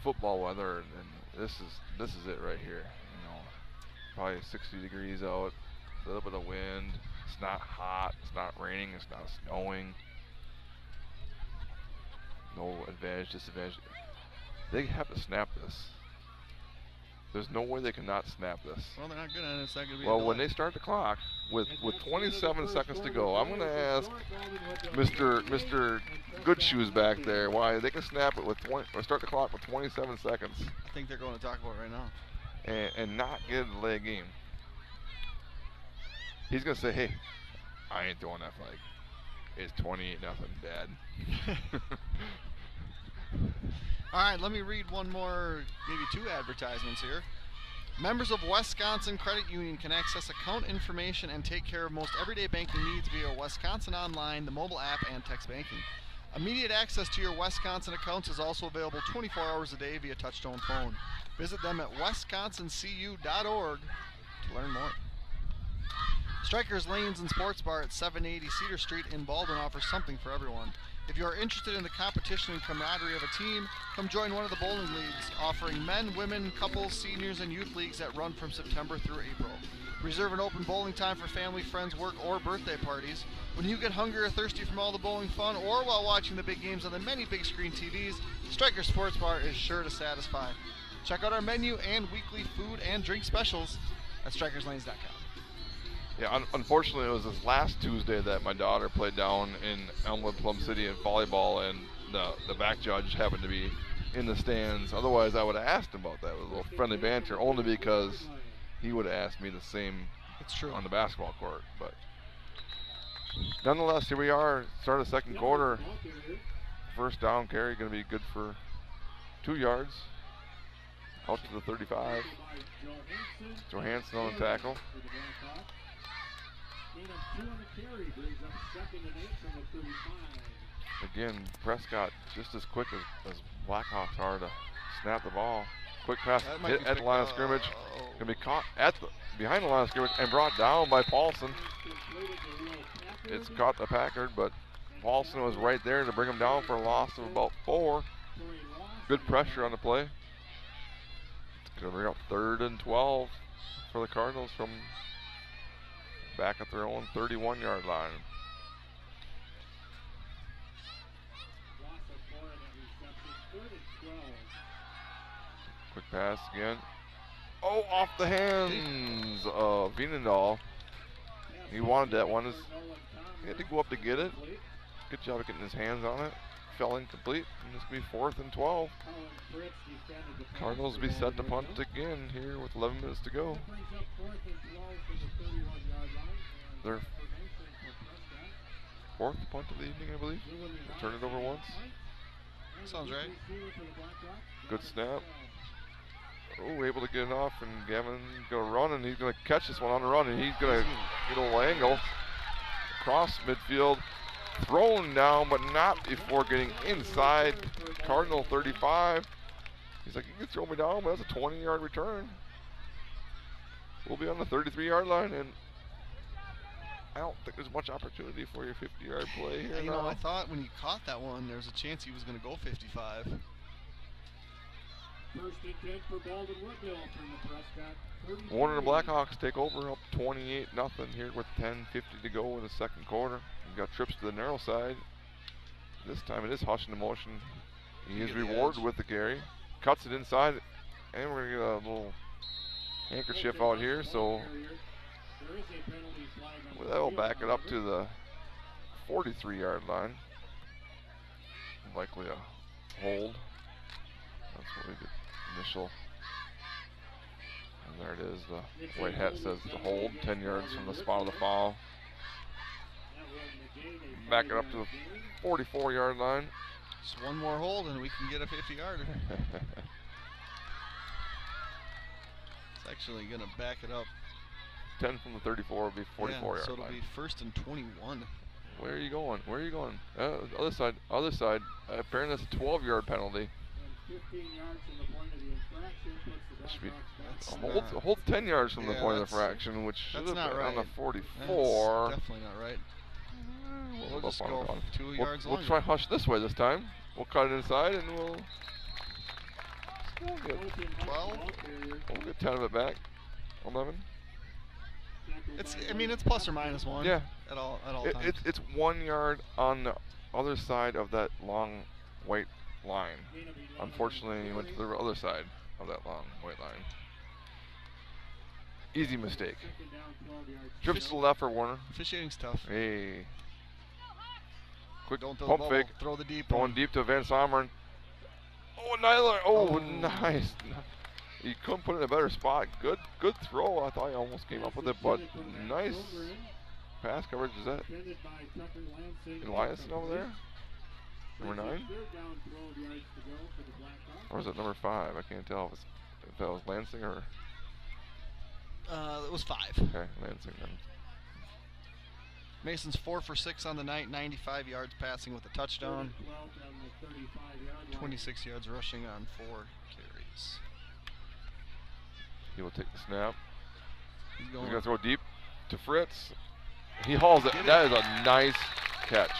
football weather, and this is it right here. You know, probably 60 degrees out, a little bit of wind. It's not hot. It's not raining. It's not snowing. No advantage, disadvantage. They have to snap this. There's no way they cannot snap this. Well, they're not good at it. It's not going to be. Well, when they start the clock with 27 seconds to go, I'm going to ask Mr. Good Shoes back there why they can snap it with or start the clock with 27 seconds. I think they're going to talk about it right now. And not get a delay game. He's going to say, "Hey, I ain't throwing that flag. It's 28-0, Dad." All right, let me read one more, maybe two advertisements here. Members of Wisconsin Credit Union can access account information and take care of most everyday banking needs via Wisconsin Online, the mobile app, and text banking. Immediate access to your Wisconsin accounts is also available 24 hours a day via touchtone phone. Visit them at wisconsincu.org to learn more. Strikers Lanes and Sports Bar at 780 Cedar Street in Baldwin offers something for everyone. If you are interested in the competition and camaraderie of a team, come join one of the bowling leagues, offering men, women, couples, seniors, and youth leagues that run from September through April. Reserve an open bowling time for family, friends, work, or birthday parties. When you get hungry or thirsty from all the bowling fun, or while watching the big games on the many big screen TVs, Striker Sports Bar is sure to satisfy. Check out our menu and weekly food and drink specials at StrikersLanes.com. Yeah, unfortunately, it was this last Tuesday that my daughter played down in Elmwood, Plum City in volleyball, and the back judge happened to be in the stands. Otherwise, I would have asked him about that with a little friendly banter, only because he would have asked me the same on the basketball court. But nonetheless, here we are, start of the second quarter. First down carry going to be good for 2 yards. Out to the 35. Johansson on the tackle. Again, Prescott just as quick as Blackhawks are to snap the ball. Quick pass hit at the line of scrimmage. Going to be caught behind the line of scrimmage and brought down by Paulson. It's caught the Packard, but Paulson was right there to bring him down for a loss of about 4. Good pressure on the play. It's going to bring up 3rd and 12 for the Cardinals from back at their own 31-yard line. Quick pass again. Oh, off the hands of Vienendahl. He wanted that one. He had to go up to get it. Good job of getting his hands on it. Fell incomplete. And this will be 4th and 12. Cardinals will be set to punt again here with 11 minutes to go. Their 4th punt of the evening, I believe. Turn it over once. Sounds right. Good snap. Oh, able to get it off, and Gavin's going to run, and he's going to catch this one on the run, and he's going to get a little angle across midfield. Thrown down, but not before getting inside Cardinal 35. He's like, you can throw me down, but that's a 20-yard return. We'll be on the 33-yard line, and I don't think there's much opportunity for your 50-yard play here. You know, I thought when he caught that one, there was a chance he was going to go 55. First and 10 for Baldwin Woodville from the Prescott. Warner and the Blackhawks take over up 28-0 here with 10:50 to go in the second quarter. We've got trips to the narrow side. This time it is Hush in the motion. He is rewarded with the carry. Cuts it inside, and we're going to get a little handkerchief out here. So that will back it up to the 43-yard line. Likely a hold. That's what we get initial. And there it is. The white hat says the hold. 10 yards from the spot of the foul. Back it up to the 44-yard line. Just one more hold and we can get a 50-yarder. It's actually going to back it up. 10 from the 34 will be 44-yard line. So it'll be 1st and 21. Where are you going? Where are you going? Other side. Other side. Apparently that's a 12-yard penalty. 15 yards from the point of the infraction puts the Blackhawks back. A hold 10 yards from the point of the infraction, which should have been on the 44. That's definitely not right. We'll just go 2 yards We'll longer. try Hush this way this time. We'll cut it inside and we'll get 12. We'll get 10 of it back. 11. I mean, it's plus or minus 1. Yeah. At all times. It's 1 yard on the other side of that long white line. Unfortunately, he went to the other side of that long white line. Easy mistake. Trips to the left for Warner. Officiating's tough. Hey. Quick Don't throw pump the bubble. fake. Throw the deep Going one. deep to Van Someren. Oh, Nyler. Oh, nice. He couldn't put it in a better spot. Good throw. I thought he almost came up with it, but nice pass coverage. Is that Eliason over there? Number 9? Or is it number 5? I can't tell if that was Lansing or... It was 5. Okay, Lansing then. Mason's 4 for 6 on the night, 95 yards passing with a touchdown. 26 yards rushing on 4 carries. He will take the snap. He's going to throw deep to Fritz. He hauls it. That is a nice catch.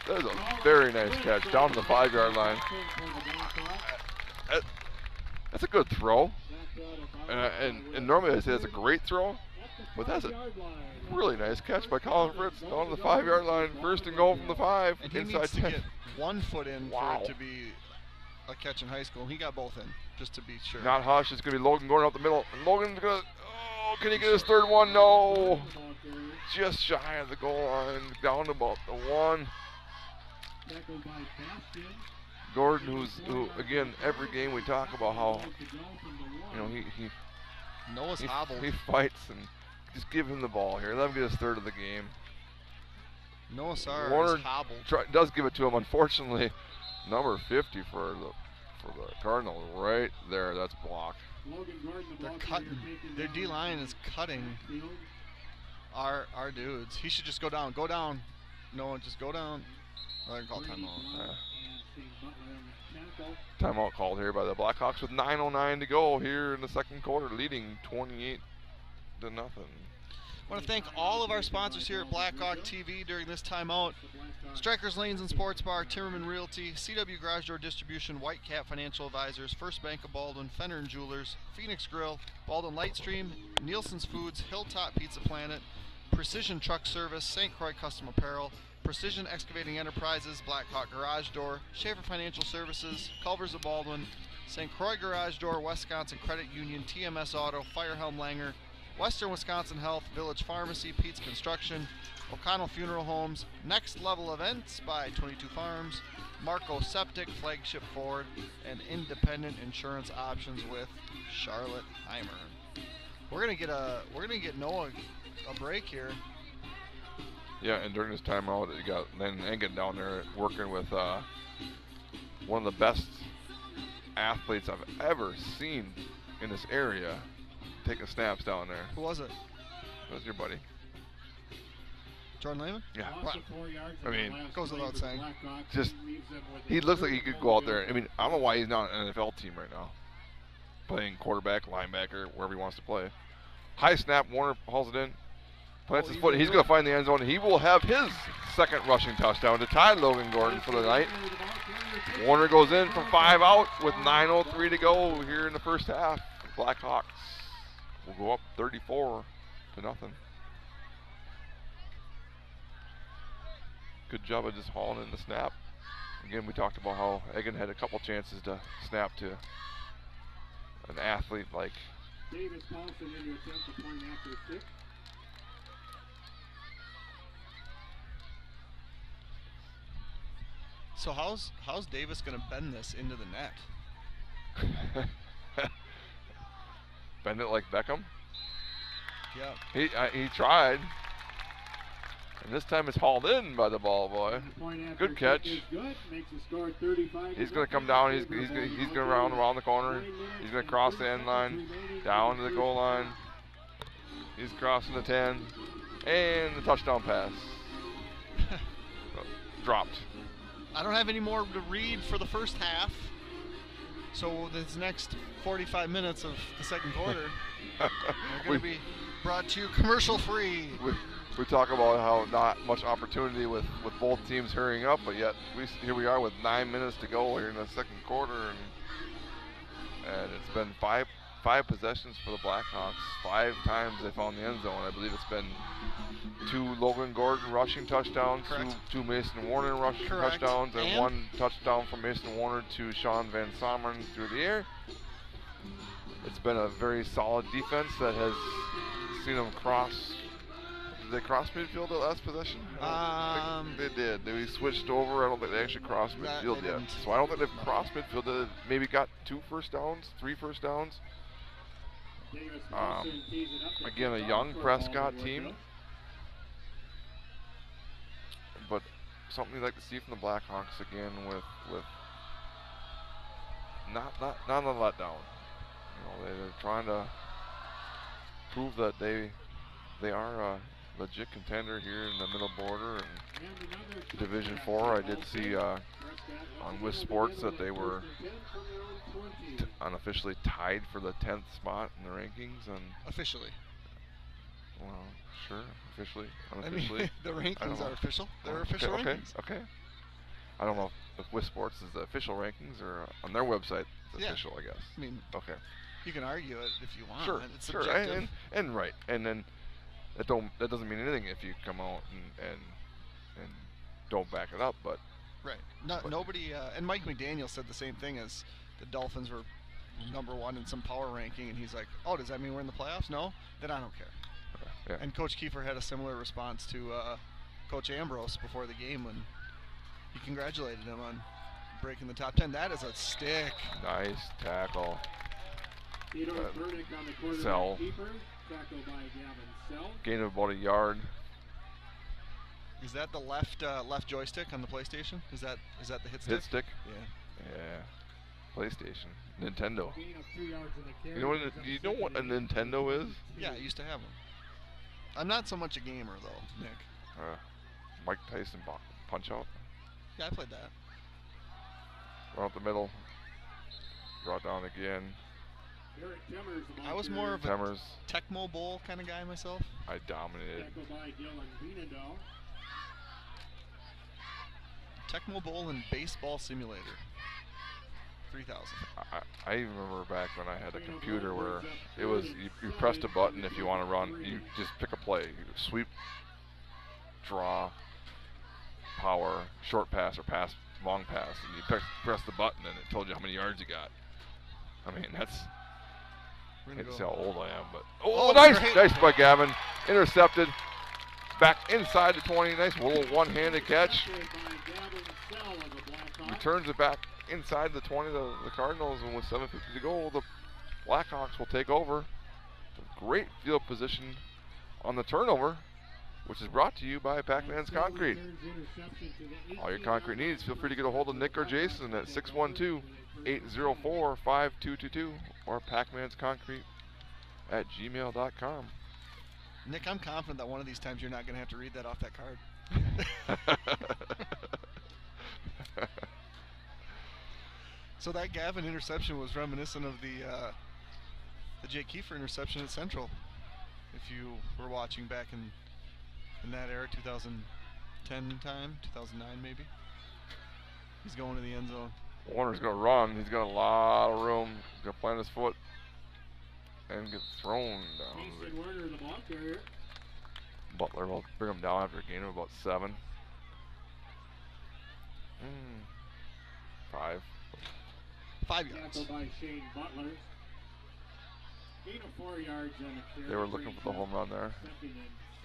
That is a very nice catch. Down to the 5-yard line. That's a good throw. And normally I say that's a great throw. But that's a really nice catch by Colin Fritz. Down to the 5-yard line. First and goal from the 5. And he inside needs 10. to get 1 foot in Wow. for it to be a catch in high school. He got both in, just to be sure. Not Hush. It's going to be Logan going up the middle. And Logan's going to... Oh, can he get his third one? No. Just shy of the goal line. Down to about the 1. Gordon, who again, every game we talk about how, Noah's hobbled. He fights, and just give him the ball here. Let him get his third of the game. Noah Sarr Warner is hobbled. does give it to him. Unfortunately, number 50 for the Cardinals right there. That's blocked. They're cutting. Their D-line is cutting our dudes. He should just go down. Go down. Noah, just go down. They're going to call timeout. Timeout called here by the Blackhawks with 9:09 to go here in the second quarter, leading 28-0. I want to thank all of our sponsors here at Blackhawk TV during this timeout. Strikers Lanes and Sports Bar, Timmerman Realty, CW Garage Door Distribution, White Cat Financial Advisors, First Bank of Baldwin, Fenner and Jewelers, Phoenix Grill, Baldwin Lightstream, Nielsen's Foods, Hilltop Pizza Planet, Precision Truck Service, St. Croix Custom Apparel, Precision Excavating Enterprises, Blackhawk Garage Door, Schaefer Financial Services, Culvers of Baldwin, St. Croix Garage Door, Wisconsin Credit Union, TMS Auto, Firehelm Langer, Western Wisconsin Health, Village Pharmacy, Pete's Construction, O'Connell Funeral Homes, Next Level Events by 22 Farms, Marco Septic, Flagship Ford, and Independent Insurance Options with Charlotte Heimer. We're gonna get Noah a break here. Yeah, and during this timeout, you got Len Engen down there working with one of the best athletes I've ever seen in this area, taking snaps down there. Who was it? It was your buddy. Jordan Lehman? Yeah. I mean, goes without saying. Just, he looks like he could go out there. I mean, I don't know why he's not on an NFL team right now. Playing quarterback, linebacker, wherever he wants to play. High snap, Warner hauls it in. Plants his foot. He's going to find the end zone. He will have his second rushing touchdown to tie Logan Gordon for the night. Warner goes in from 5 out with 9:03 to go here in the first half. Blackhawks will go up 34-0. Good job of just hauling in the snap. Again, we talked about how Egan had a couple chances to snap to an athlete like Davis Paulson in to attempt the point after 6. So how's Davis going to bend this into the net? Bend it like Beckham. Yeah. He tried, and this time it's hauled in by the ball boy. Good catch. Good. Makes the score 35. He's going to come down. He's going to around the corner. He's going to cross the end line, down to the goal line. He's crossing the 10, and the touchdown pass. Dropped. I don't have any more to read for the first half. So this next 45 minutes of the second quarter are going to be brought to you commercial free. We talk about how not much opportunity with both teams hurrying up, but yet here we are with 9 minutes to go here in the second quarter, and it's been five possessions for the Blackhawks. 5 times they found the end zone. I believe it's been 2 Logan Gordon rushing touchdowns, 2 Mason Warner rushing touchdowns, and 1 touchdown from Mason Warner to Sean Van Someren through the air. It's been a very solid defense that has seen them cross. Did they cross midfield the last possession? I don't think they did. They switched over. I don't think they actually crossed midfield yet. So I don't think they've crossed midfield. They maybe got 2 first downs, 3 first downs. Again, a young Prescott team, but something you'd like to see from the Blackhawks again with not a letdown. You know, they're trying to prove that they are a legit contender here in the middle border and Division 4. I did see on Wiz Sports that they were unofficially tied for the 10th spot in the rankings. And officially. Well, sure, officially, unofficially. I mean, the rankings are official. They're official rankings. Okay. I don't know if Wiz Sports is the official rankings or on their website it's official, I guess. I mean, okay. You can argue it if you want. Sure, it's sure, subjective. and right, and then that doesn't mean anything if you come out and don't back it up, but right. Nobody and Mike McDaniel said the same thing as the Dolphins were #1 in some power ranking, and he's like, "Oh, does that mean we're in the playoffs? No, then I don't care." Yeah. And Coach Kiefer had a similar response to Coach Ambrose before the game when he congratulated him on breaking the top 10. That is a stick. Nice tackle. Sell. Gain of about a yard. Is that the left joystick on the PlayStation? Is that the hit stick? Hit stick? Yeah. PlayStation. Nintendo. You know what a Nintendo is? Yeah, I used to have them. I'm not so much a gamer though, Nick. Mike Tyson Punch Out. Yeah, I played that. Run up the middle. Draw down again. I was more of a Tecmo Bowl kind of guy myself. I dominated. Tecmo Bowl and Baseball Simulator 3000. I remember back when I had a computer where it was you pressed a button if you want to run. You just pick a play. You sweep, draw, power, short pass or pass, long pass, and you press the button and it told you how many yards you got. I mean, that's. I can't see how old I am, but nice by Gavin, intercepted, back inside the 20. Nice little one-handed catch. Returns it back inside the 20 of the Cardinals, and with 7:50 to go, the Blackhawks will take over. Great field position on the turnover, which is brought to you by Pac-Man's Concrete. All your concrete needs, feel free to get a hold of Nick or Jason at 612-804-5222 or pacmansconcrete at gmail.com. Nick, I'm confident that one of these times you're not going to have to read that off that card. So that Gavin interception was reminiscent of the Jake Kiefer interception at Central. If you were watching back in that era, 2010 time, 2009 maybe. He's going to the end zone. Warner's going to run. He's got a lot of room. He's going to plant his foot and get thrown down. Mason Werner, the ball carrier. Butler will bring him down after a gain of about 7. 5. 5 yards. Tackled by Shane Butler. Gain of 4 yards on the carry. They were looking for the home run there.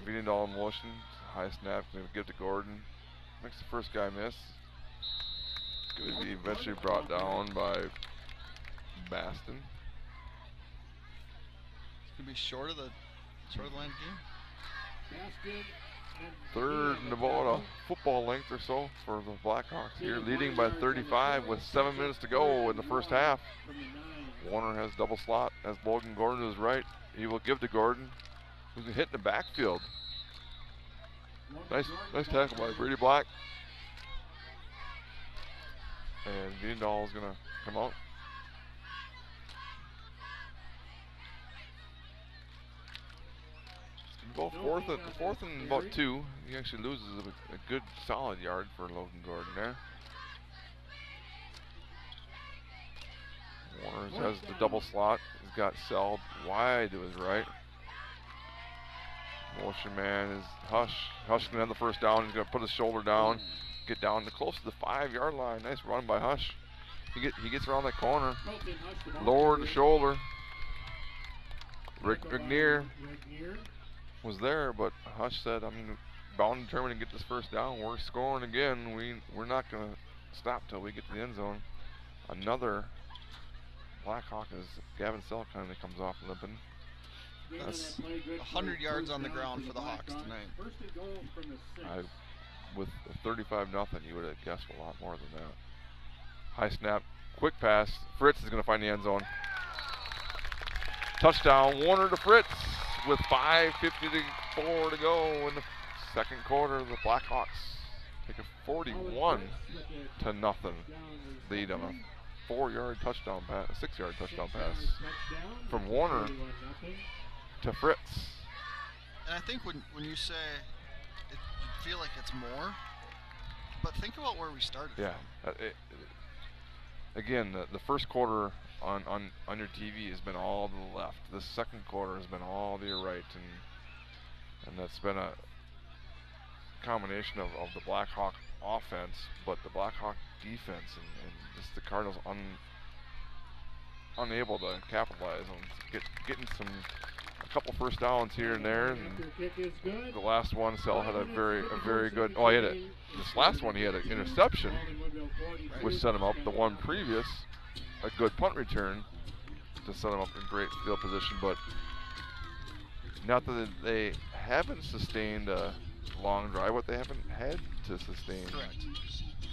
Viendahl in motion. High snap. Going to give to Gordon. Makes the first guy miss. It's going to be eventually brought down by Baston. It's going to be short of the line of game. Third and about a football length or so for the Blackhawks here, leading by 35 with 7 minutes to go in the first half. Warner has double slot as Logan Gordon to his right. He will give to Gordon, who's hit in the backfield. Nice tackle by Brady Black. And Viendahl is going to come out. Go fourth and about 2. He actually loses a good solid yard for Logan Gordon there. Warner has the double slot. He's got Seld wide to his right. Motion man is Hush. Hush can have the first down. He's going to put his shoulder down, get down to close to the 5-yard line. Nice run by Hush. He gets around that corner. Lower the shoulder. Rick Regnier was there, but Hush said, I'm bound and determined to get this first down. We're scoring again. We're not going to stop till we get to the end zone. Another Blackhawk as Gavin Sell kind of comes off limping. That's 100 yards on the ground for the Hawks tonight. With 35-0, you would have guessed a lot more than that. High snap, quick pass. Fritz is going to find the end zone. Touchdown, Warner to Fritz. With 5:54 to go in the second quarter, the Blackhawks take a 41-0 lead on a 4-yard touchdown pass, a 6-yard touchdown pass from Warner to Fritz. And I think when you say you feel like it's more, but think about where we started. Yeah. Again, the first quarter on your TV has been all to the left. The second quarter has been all to your right, and that's been a combination of the Blackhawk offense, but the Blackhawk defense, and just the Cardinals unable to capitalize on getting a couple first downs here and there. And the last one, Sell had a very good. Oh, this last one he had an interception, which set him up. The one previous, a good punt return to set them up in great field position, but not that they haven't sustained a long drive, but they haven't had to sustain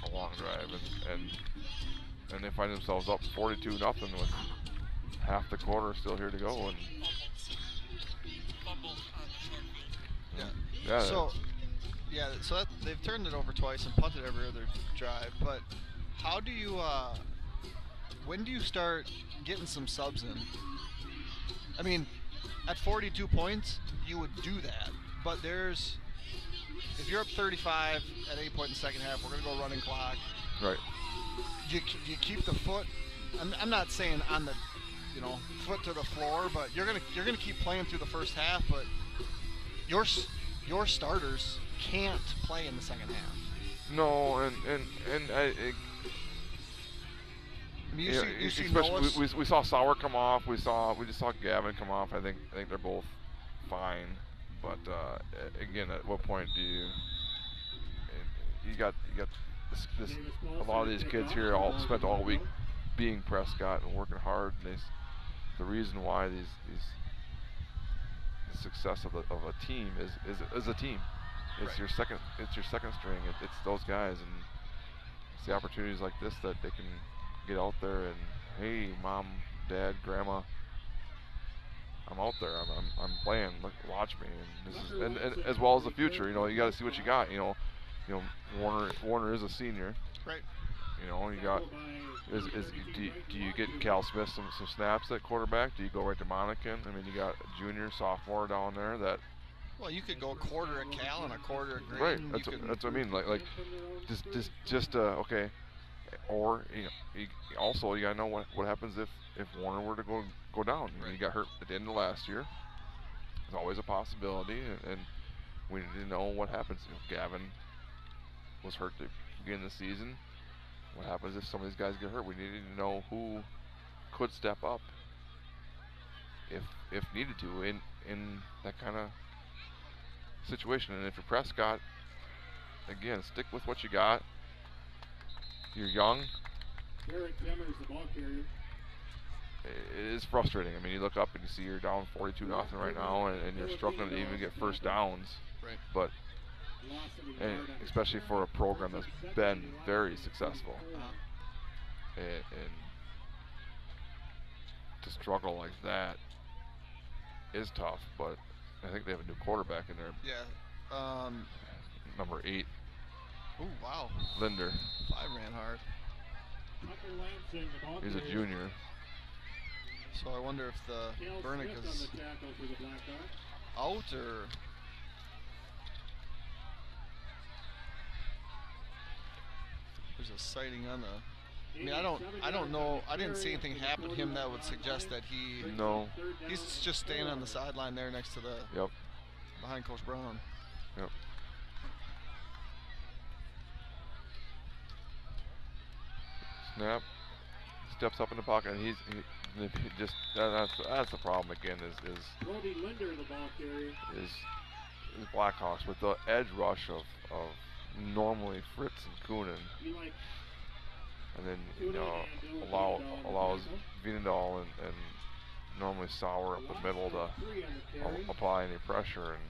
a long drive, and they find themselves up 42-0 with half the quarter still here to go. And so that they've turned it over twice and punted every other drive, but how do you when do you start getting some subs in? I mean, at 42 points, you would do that. But if you're up 35 at any point in the second half, we're going to go running clock. Right. You keep the foot. I'm not saying on the, foot to the floor, but you're gonna keep playing through the first half. But your starters can't play in the second half. No, and we saw Sauer come off. We just saw Gavin come off. I think they're both fine. But again, at what point do you got this a lot of these kids here all spent all week being Prescott and working hard. And the reason why the success of a team is a team. It's your second string. It's those guys, and it's the opportunities like this that they can get out there and, hey, mom, dad, grandma, I'm out there. I'm playing. Look, watch me. And this is and as well as the future. You got to see what you got. Warner is a senior. Right. You got do you get Cal Smith some snaps at quarterback? Do you go right to Monacan? I mean, you got a junior, sophomore down there that. Well, you could go a quarter at Cal and a quarter at Green. Right. That's what I mean. Like just okay. or also you gotta know what happens if Warner were to go down. Right. He got hurt at the end of last year. There's always a possibility, and we need to know what happens. Gavin was hurt to begin the season. What happens if some of these guys get hurt? We needed to know who could step up if needed to in that kind of situation. And if you're Prescott, again, stick with what you got. You're young. Garrett Demers, the ball carrier. It is frustrating. I mean, you look up and you see you're down 42-0 right now, and you're struggling to even get first downs. Right. But and especially for a program that's been very successful, and to struggle like that is tough. But I think they have a new quarterback in there. Yeah. Number 8. Oh wow. Linder. 5 ran hard. He's a junior. So I wonder if the Bernick is out or. There's a sighting on the. I mean, I don't know. I didn't see anything happen to him that would suggest that he. No. He's just standing on the sideline there next to the. Yep. Behind Coach Brown. Yep. Snap. Steps up in the pocket, and he just that's the problem again. Is Brody Linder, the ball carrier. Is Blackhawks with the edge rush of normally Fritz and Kunin, and then allows Vinendal and normally Sauer up the middle to apply any pressure. And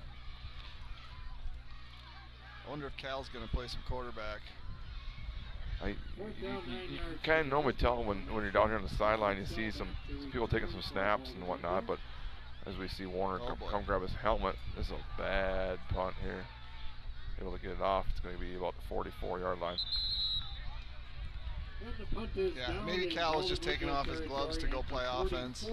I wonder if Cal's going to play some quarterback. You kind of normally tell when you're down here on the sideline, you see some people taking some snaps and whatnot, but as we see Warner come grab his helmet, this is a bad punt here. Able to get it off. It's going to be about the 44-yard line. Yeah, maybe Cal was just taking off his gloves to go play offense.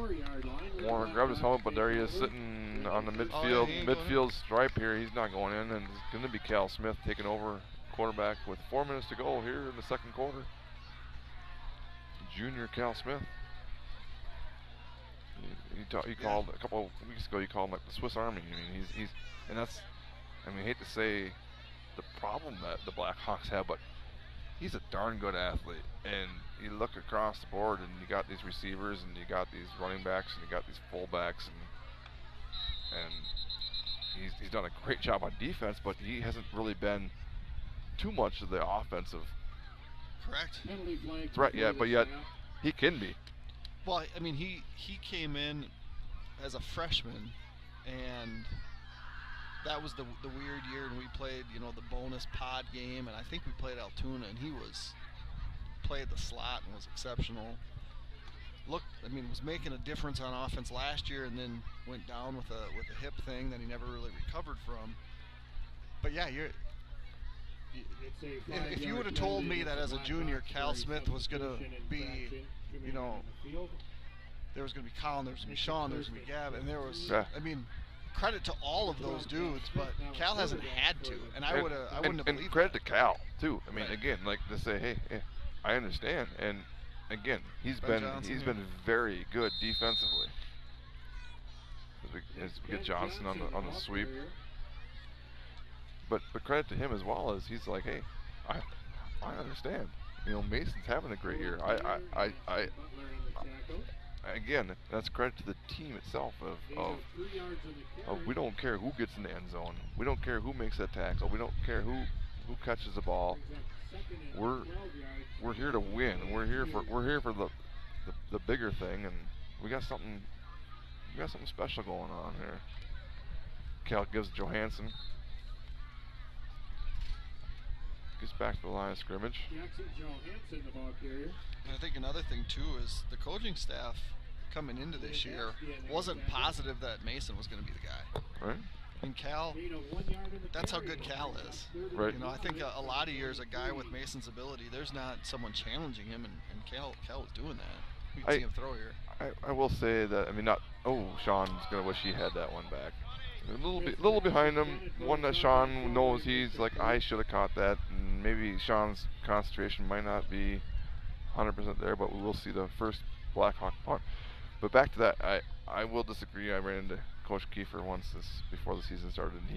Warner grabbed his helmet, but there he is sitting on the midfield stripe here. He's not going in, and it's going to be Cal Smith taking over quarterback with 4 minutes to go here in the second quarter. Junior Cal Smith. He called a couple of weeks ago. He called him like the Swiss Army. I mean, he's and that's. I mean, I hate to say the problem that the Blackhawks have, but he's a darn good athlete. And you look across the board, and you got these receivers, and you got these running backs, and you got these fullbacks, and he's done a great job on defense, but he hasn't really been too much of the offensive threat yet, but yet he can be. Well, I mean, he came in as a freshman, and that was the weird year, and we played, the bonus pod game, and I think we played Altoona, and he played the slot and was exceptional. Was making a difference on offense last year, and then went down with a hip thing that he never really recovered from. But yeah, if you would have told me that as a junior, Cal Smith was going to be, there was going to be Colin, there was going to be Sean, there was going to be Gavin, there was, credit to all of those dudes, but Cal hasn't had to, and I wouldn't have believed it. And credit to Cal too. I mean, again, like to say, hey, I understand, and again, he's been very good defensively. As we get Johnson on the sweep. But credit to him as well, as he's like, hey, I understand. Mason's having a great year. Again, that's credit to the team itself of we don't care who gets in the end zone. We don't care who makes that tackle. We don't care who catches the ball. We're here to win. We're here for the bigger thing, and we got something special going on here. Cal gives Johansson. Gets back to the line of scrimmage. Johansson, the ball carrier. And I think another thing too is the coaching staff coming into this year wasn't positive that Mason was going to be the guy. Right. And Cal, that's how good Cal is. Right. I think a lot of years, a guy with Mason's ability, there's not someone challenging him, and Cal was doing that. You can see him throw here. I will say that, Sean's going to wish he had that one back. A little behind him, one that Sean knows he's like, I should have caught that, and maybe Sean's concentration might not be 100% there, but we will see the first Blackhawk punt. But back to that, I will disagree. I ran into Coach Kiefer once before the season started, and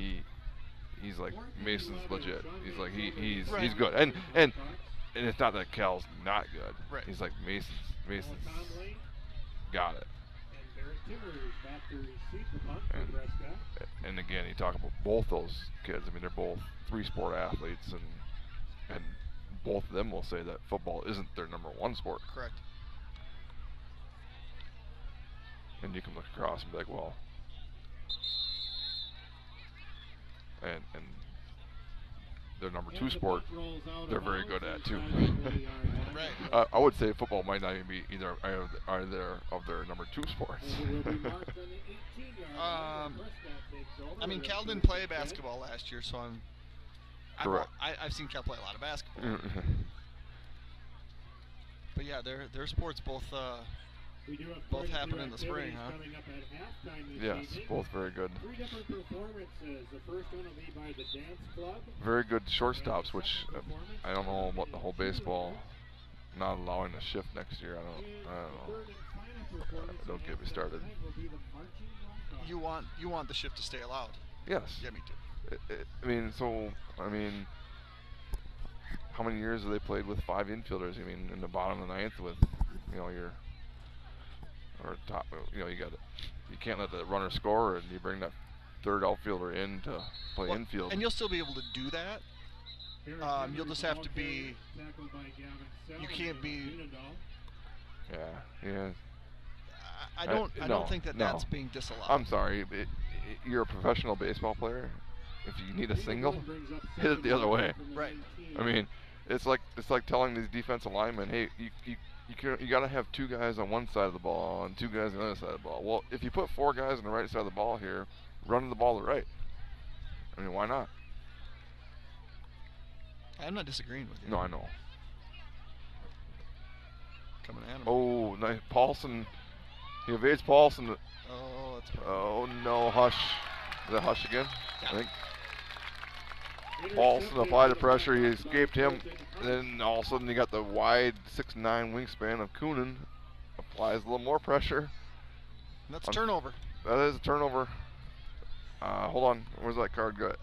he's like, Mason's legit. He's like he's good, and it's not that Cal's not good. Right. He's like Mason's got it. And again, you talk about both those kids. I mean, they're both 3-sport athletes, and both of them will say that football isn't their number 1 sport. Correct. And you can look across and be like, well, and their number 2 sport, they're very good at too. Right. I would say football might not even be either of their number 2 sports. I mean, Cal didn't play basketball last year, so I've seen Cal play a lot of basketball. But yeah, their sports both happen in the spring, huh? Yes, both very good. 3 different performances. The first one will be by the dance club. Very good shortstops, which I don't know about the whole baseball not allowing a shift next year. I don't know. Don't get me started. You want the shift to stay allowed? Yes. Yeah, me too. I mean, how many years have they played with 5 infielders? I mean, in the bottom of the 9th with, your or top. You can't let the runner score, and you bring that 3rd outfielder in to play infield. And you'll still be able to do that. You'll just have to be. You can't be. Yeah. I don't think that's being disallowed. I'm sorry. You're a professional baseball player. If you need a single, hit it the other way. Right. I mean, it's like telling these defensive linemen, hey, you got to have 2 guys on one side of the ball and 2 guys on the other side of the ball. Well, if you put 4 guys on the right side of the ball here, run the ball to the right. I mean, why not? I'm not disagreeing with you. No, I know. Coming at him. Oh, nice. Paulson. He evades Paulson. Oh, that's perfect. Oh, no. Hush. Is that Hush again? Yeah. I think. Paulson applied the pressure. He escaped him. Then all of a sudden you got the wide 6'9" wingspan of Coonan. Applies a little more pressure. That's a turnover. That is a turnover. Hold on. Where's that card go?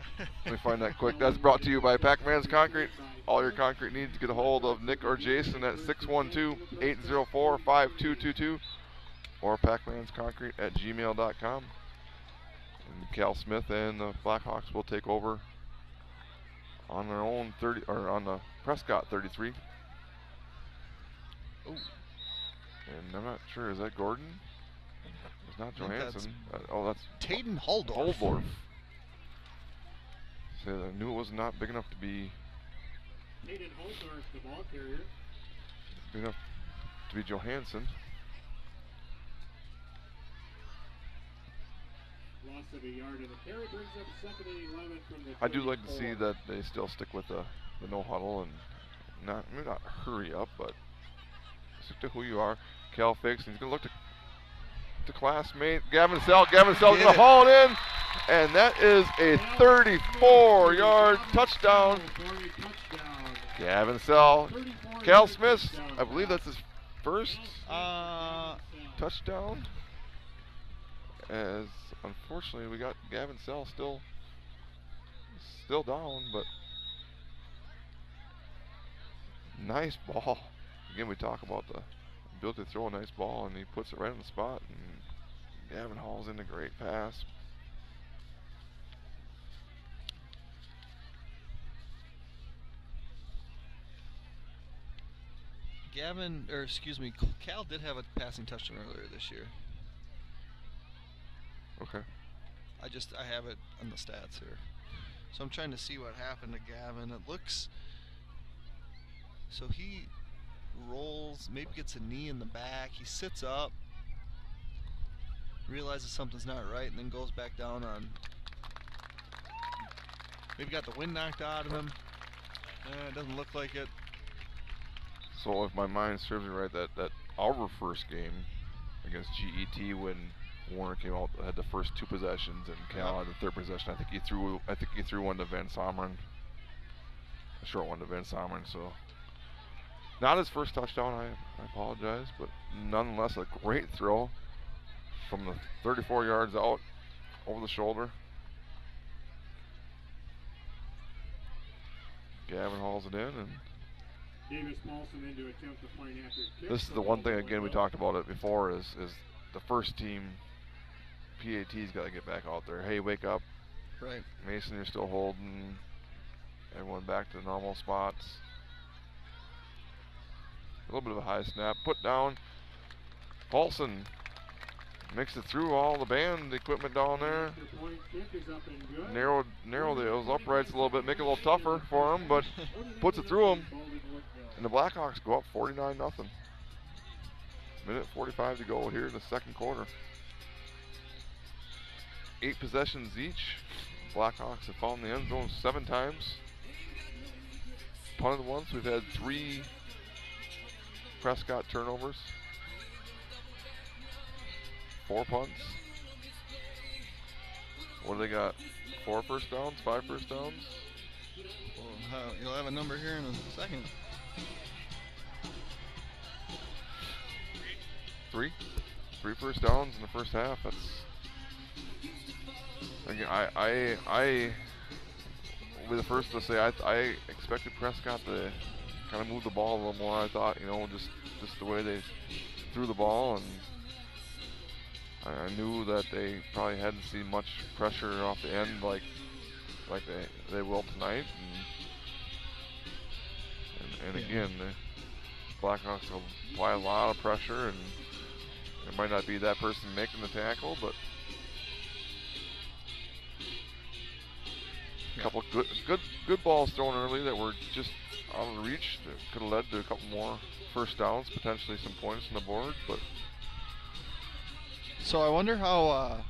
Let me find that quick. That's brought to you by Pac-Man's Concrete. All your concrete needs, get a hold of Nick or Jason at 612-804-5222 or pacmansconcrete@gmail.com. And Cal Smith and the Blackhawks will take over on their own 30 or on the Prescott 33. Ooh. And I'm not sure, is that Gordon? It's not Johansson. That's Tayden Holdorf. So I knew it was not big enough to be. Tayden Holdorf, the ball carrier. Big enough to be Johansson. Loss of a yard, and the carry brings up 2nd and 11 from the. I do like to see that they still stick with the no huddle and not hurry up, but stick to who you are. Cal fakes, and he's gonna look to classmate Gavin Sell. Gavin Sell's gonna haul it in, and that is a 34-yard touchdown. Gavin Sell. Cal Smith, I believe that's his first touchdown. As unfortunately we got Gavin Sell still down, but nice ball. Again, we talk about the ability to throw a nice ball, and he puts it right on the spot, and Gavin hauls in a great pass. Cal did have a passing touchdown earlier this year. Okay. I have it on the stats here. So I'm trying to see what happened to Gavin. It looks, so he rolls, maybe gets a knee in the back. He sits up, realizes something's not right, and then goes back down on, maybe got the wind knocked out of him. It doesn't look like it. So if my mind serves me right, that our first game against GET, when Warner came out, had the first 2 possessions, and Cal had the 3rd possession. I think he threw one to Van Someren, a short one to Van Someren. So Not his first touchdown, I apologize, but nonetheless a great throw from the 34 yards out over the shoulder. Gavin hauls it in, and Davis Paulson in to attempt the point after kick. this is the one thing, again, we talked about it before, is the first team PAT's got to get back out there. Hey, wake up. Right. Mason, you're still holding. Everyone back to normal spots. A little bit of a high snap. Put down. Paulson makes it through all the band equipment down there. Narrow those uprights a little bit, make it a little tougher for him, but puts it through him. And the Blackhawks go up 49-0. Minute 45 to go here in the second quarter. 8 possessions each. Blackhawks have found the end zone 7 times. Punted once. We've had 3 Prescott turnovers. 4 punts. What do they got? 4 first downs? 5 first downs? Well, you'll have a number here in a second. 3 first downs in the first half. That's, again, I will be the first to say I expected Prescott to kind of move the ball a little more. I thought, just the way they threw the ball, and I knew that they probably hadn't seen much pressure off the end like they will tonight. And again, the Blackhawks will apply a lot of pressure, and it might not be that person making the tackle, but a couple of good balls thrown early that were just out of reach that could have led to a couple more first downs, potentially some points on the board. But so I wonder how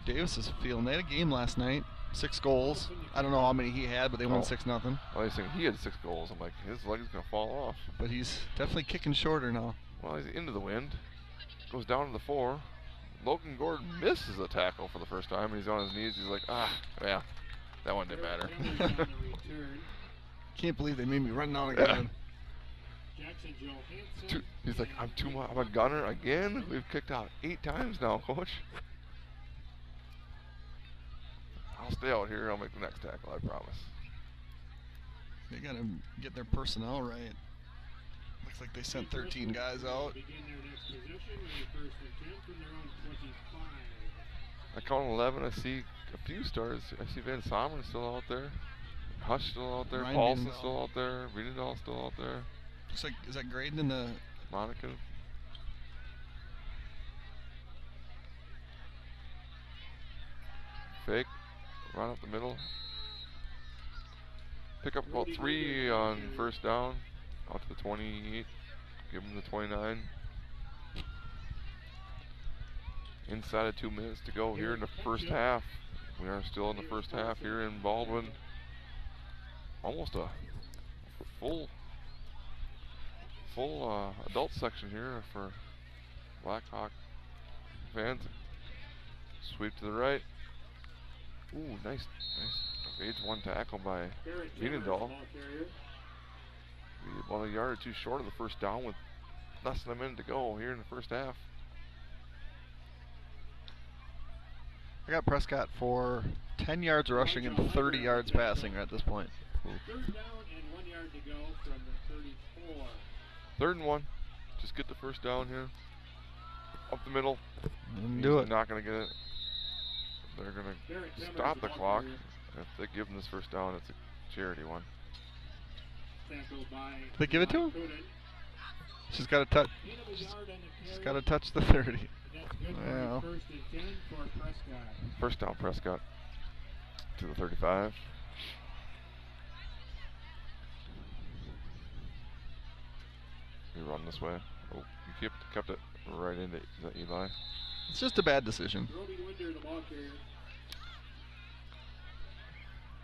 Davis is feeling. They had a game last night, 6 goals. I don't know how many he had, but they won 6-0. I was thinking he had 6 goals. I'm like, his leg is going to fall off. But he's definitely kicking shorter now. Well, he's into the wind. Goes down to the 4. Logan Gordon misses a tackle for the first time, and he's on his knees. He's like, yeah, that one didn't matter. Can't believe they made me run down again. He's like, I'm a gunner again? We've kicked out 8 times now, coach. I'll stay out here. I'll make the next tackle, I promise. They got to get their personnel right. Looks like they sent 13 guys out. I count 11. I see a few stars. I see Van Someren still out there. Hush still out there. Paulson still out there. Wiedendahl still out there. Looks like, is that Graydon in the... Monica. Fake. Run up the middle. Pick up about 3 on first down. Out to the 28. Give them the 29. Inside of 2 minutes to go here in the first half. We are still in the first half here in Baldwin. Almost a full adult section here for Blackhawk fans. Sweep to the right. Ooh, nice. Fades one tackle by Wiedendahl. About a yard or 2 short of the first down with less than a minute to go here in the first half. I got Prescott for 10 yards rushing and 30 yards passing at this point. Third down and 1 yard to go from the 34. 3rd and 1. Just get the first down here. Up the middle. Do it. Not going to get it. They're going to stop the clock. If they give them this first down, it's a charity one. Did they give it to him? She's got to touch. She's got to touch the 30. Well. First down, Prescott to the 35. We run this way. Oh, you kept it right into. Is that Eli? It's just a bad decision.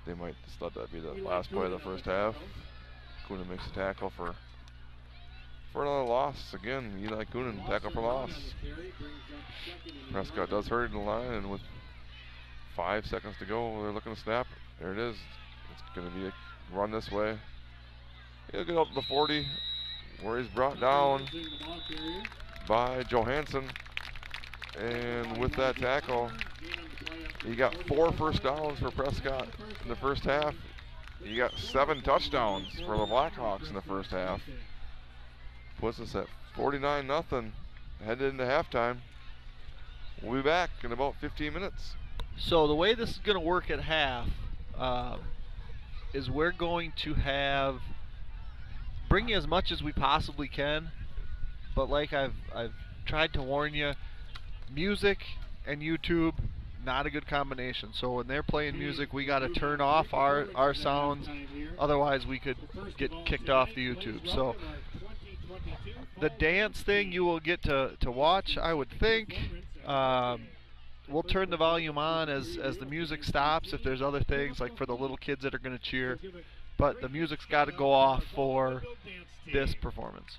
They might just let that be the last play of the first half. Coonan makes a tackle for another loss. Again, Eli Coonan tackle for loss. Prescott does hurry to the line, and with 5 seconds to go, they're looking to snap. There it is. It's going to be a run this way. He'll get up to the 40. where he's brought down by Johansson. And with that tackle, he got 4 first downs for Prescott in the first half. He got 7 touchdowns for the Blackhawks in the first half. Puts us at 49-0, headed into halftime. We'll be back in about 15 minutes. So the way this is going to work at half is we're going to bring you as much as we possibly can, but like I've tried to warn you, music and YouTube, not a good combination. So when they're playing music, we got to turn off our sounds, otherwise we could get kicked off the YouTube. So the dance thing you will get to watch, I would think. We'll turn the volume on as the music stops if there's other things, like for the little kids that are going to cheer. But the music's got to go off for this performance.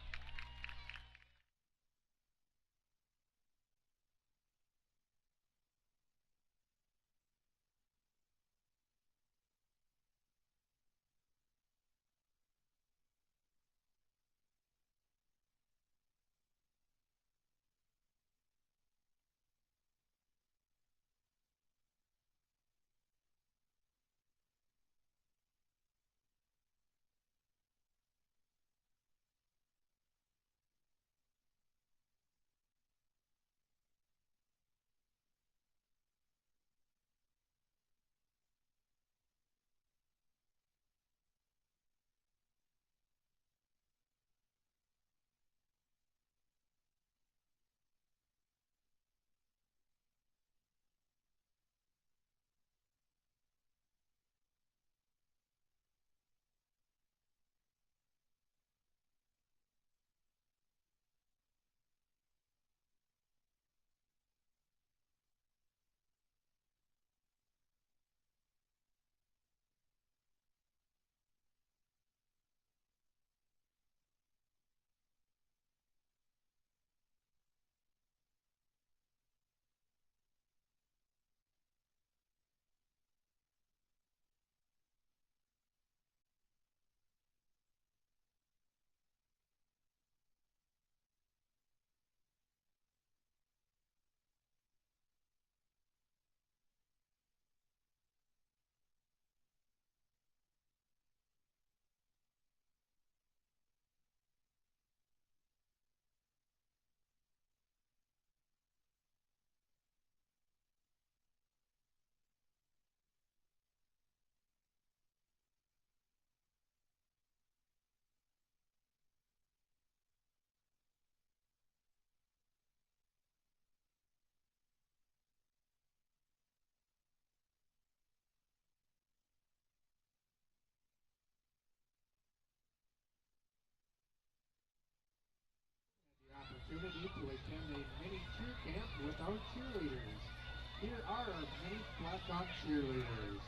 Opportunity to attend a mini cheer camp with our cheerleaders. Here are our mini Blackhawk cheerleaders.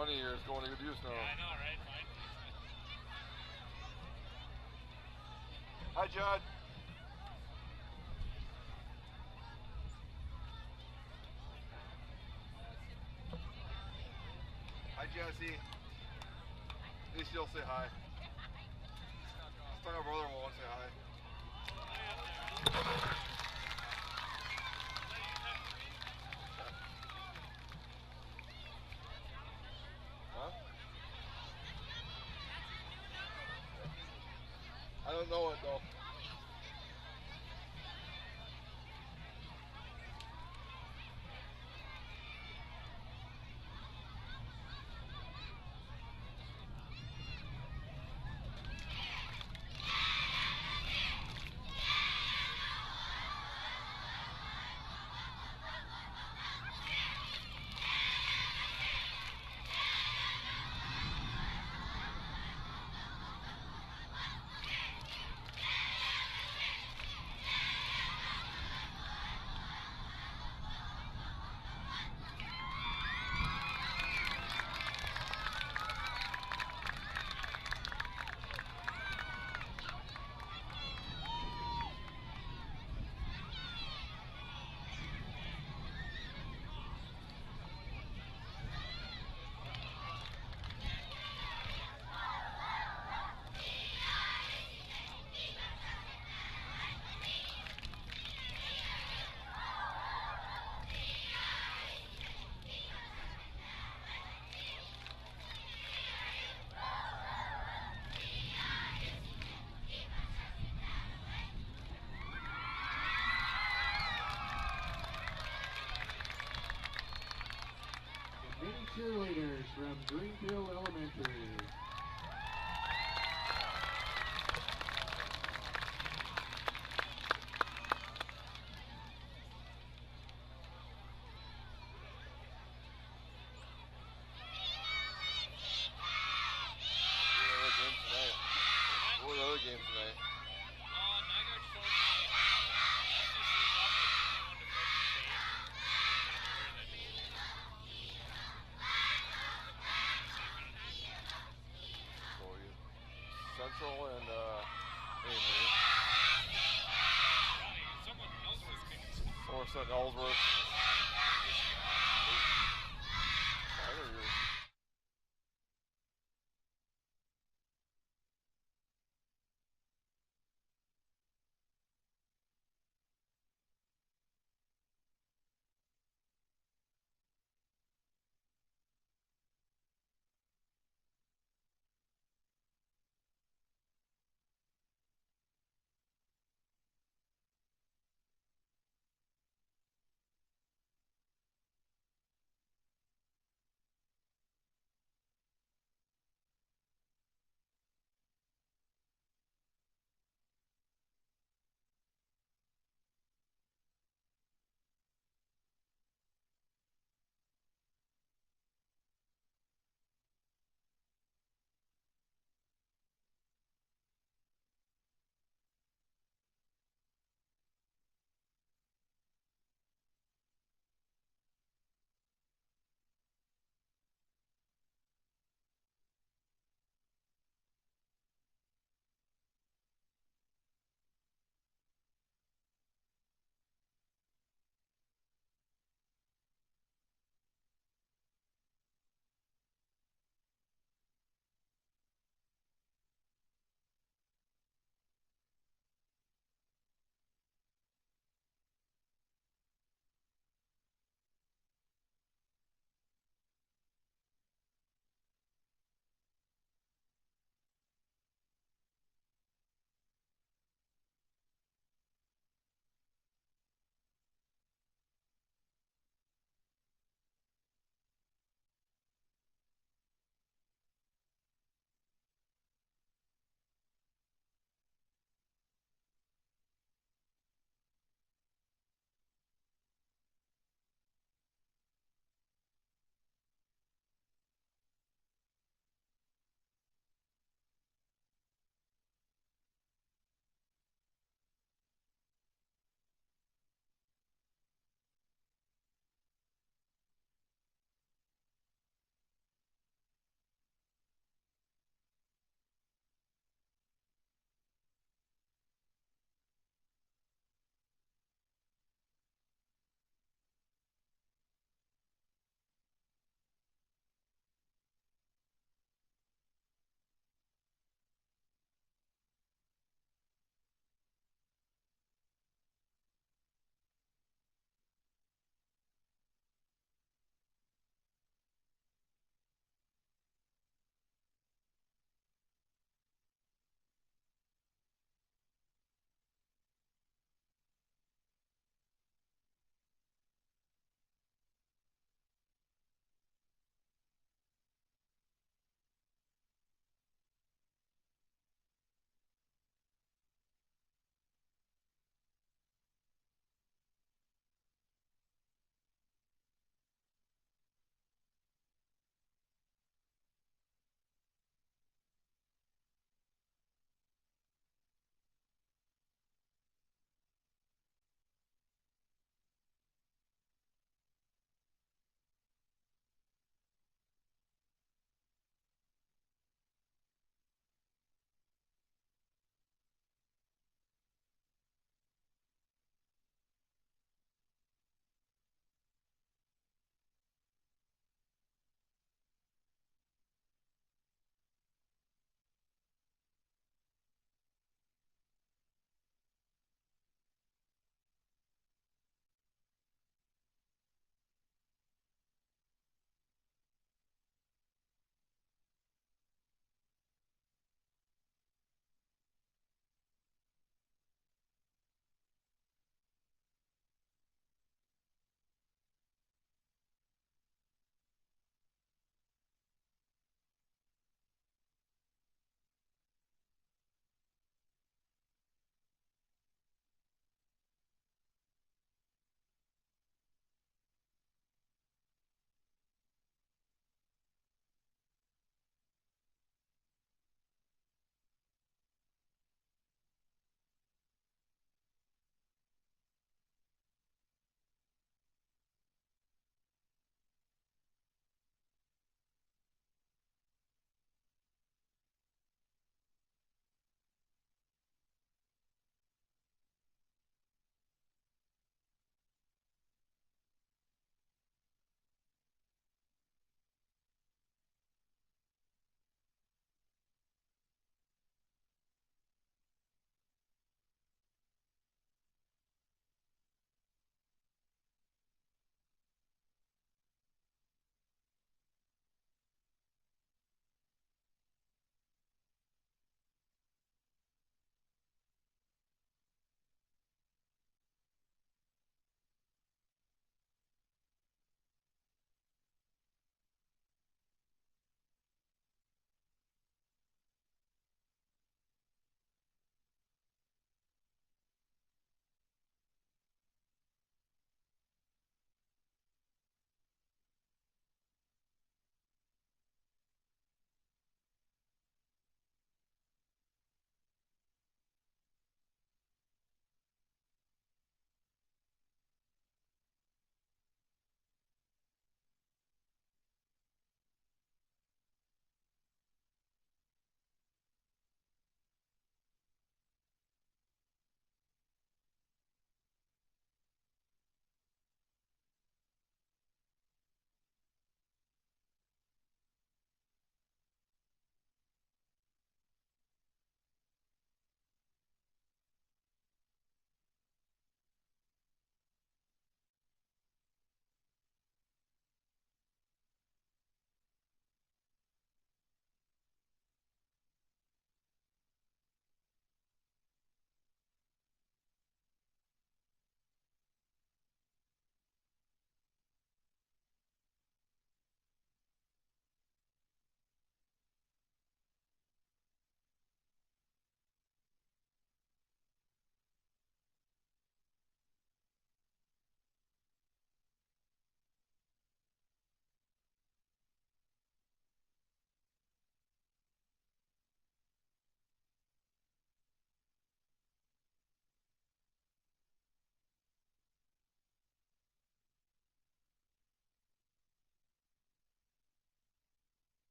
money here is going to good use now. Yeah, I know, right? Fine. Hi, Judd. Hi, Jesse. At least you'll say hi. Just our brother won't say hi. Huh? I don't know it though. Many cheerleaders from Greenfield Elementary. What are the other games tonight? Nygaard told me SCC's up at 21 to 58. So you Central and Amory. Someone else was getting Somerset, Ellsworth. I know you're.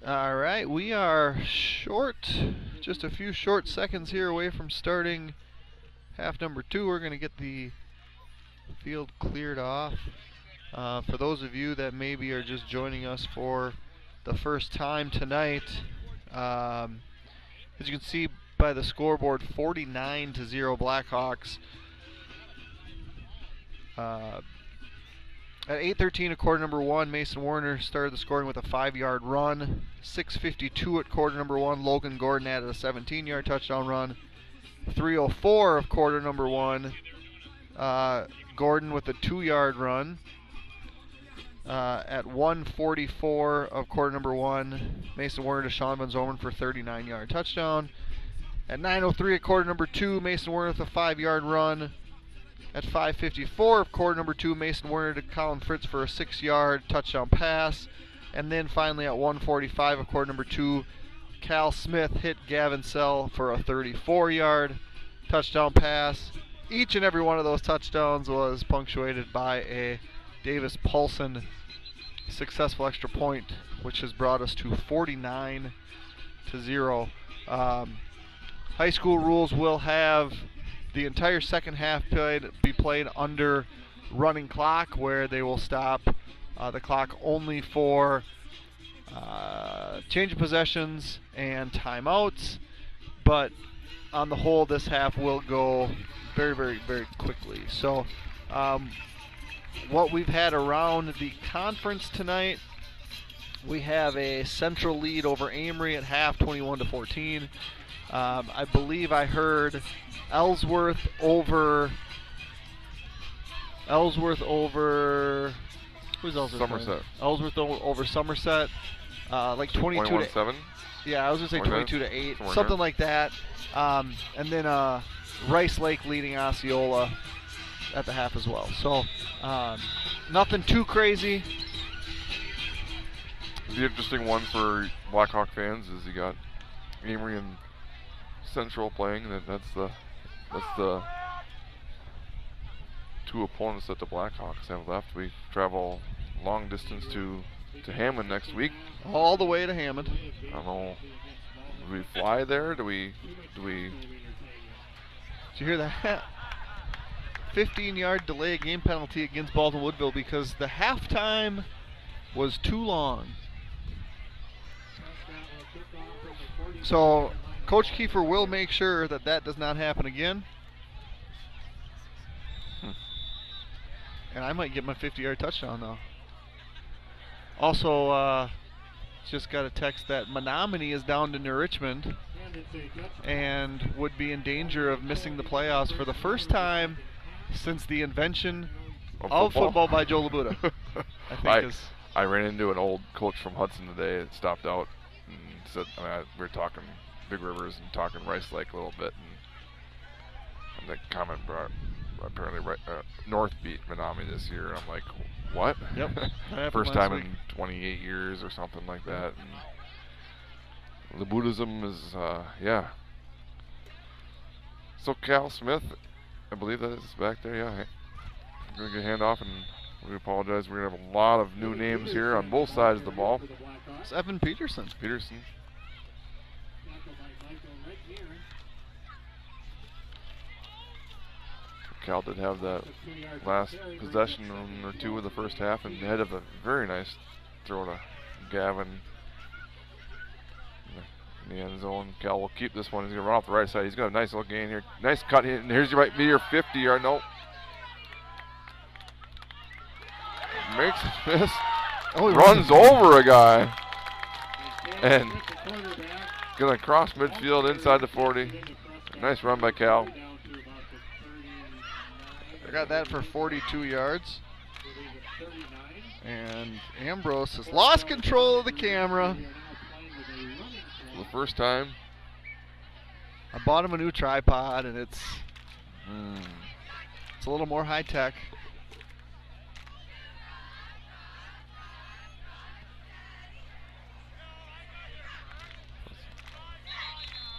All right, we are short, just a few short seconds here away from starting half number 2. We're going to get the field cleared off. For those of you that maybe are just joining us for the first time tonight, as you can see by the scoreboard, 49-0 Blackhawks. At 8:13 of quarter number 1, Mason Werner started the scoring with a 5-yard run. 6:52 at quarter number 1, Logan Gordon added a 17-yard touchdown run. 3:04 of quarter number 1, Gordon with a 2-yard run. At 1:44 of quarter number 1, Mason Werner to Sean Van Zomen for a 39-yard touchdown. At 9:03 of quarter number 2, Mason Werner with a 5-yard run. At 5:54 of quarter number 2, Mason Werner to Colin Fritz for a 6-yard touchdown pass. And then finally at 1:45 of quarter number 2, Cal Smith hit Gavin Sell for a 34-yard touchdown pass. Each and every one of those touchdowns was punctuated by a Davis Paulson successful extra point, which has brought us to 49-0. High school rules will have the entire second half be played under running clock, where they will stop the clock only for change of possessions and timeouts. But on the whole, this half will go very, very, very quickly. So what we've had around the conference tonight, we have a central lead over Amory at half, 21-14. I believe I heard Ellsworth over. Who's Ellsworth? Somerset. Playing? Ellsworth over Somerset. Like 22-7. Yeah, I was gonna say 22-8, something like that. And then Rice Lake leading Osceola at the half as well. So nothing too crazy. The interesting one for Blackhawk fans is you got Amory and Central playing. That's the two opponents that the Blackhawks have left. We travel long distance to Hammond next week. All the way to Hammond. I don't know. Do we fly there? Do we? Did you hear that? 15-yard delay game penalty against Baldwin Woodville because the halftime was too long. So Coach Kiefer will make sure that that does not happen again. And I might get my 50-yard touchdown, though. Also, just got a text that Menominee is down to New Richmond and would be in danger of missing the playoffs for the first time since the invention of football by Joe Labuda. I ran into an old coach from Hudson today and stopped out and said, we were talking Big Rivers and talking Rice Lake a little bit, and the comment brought apparently North beat Menominee this year, and I'm like, what? Yep. First time in 28 years or something like that. And the Buddhism is, yeah. So Cal Smith, I believe that is back there, yeah. I'm going to get a handoff, and we apologize. We're going to have a lot of new names here on both sides of the ball. It's Evan Peterson. Cal did have that last possession or two of the first half and head of a very nice throw to Gavin in the end zone. Cal will keep this one. He's going to run off the right side. He's got a nice little gain here. Nice cut. And here's your right be your 50-yard. Nope. Makes a miss. Oh, runs over a guy. And going to cross midfield inside the 40. Nice run by Cal. I got that for 42 yards. And Ambrose has lost control of the camera. For the first time. I bought him a new tripod, and it's a little more high tech.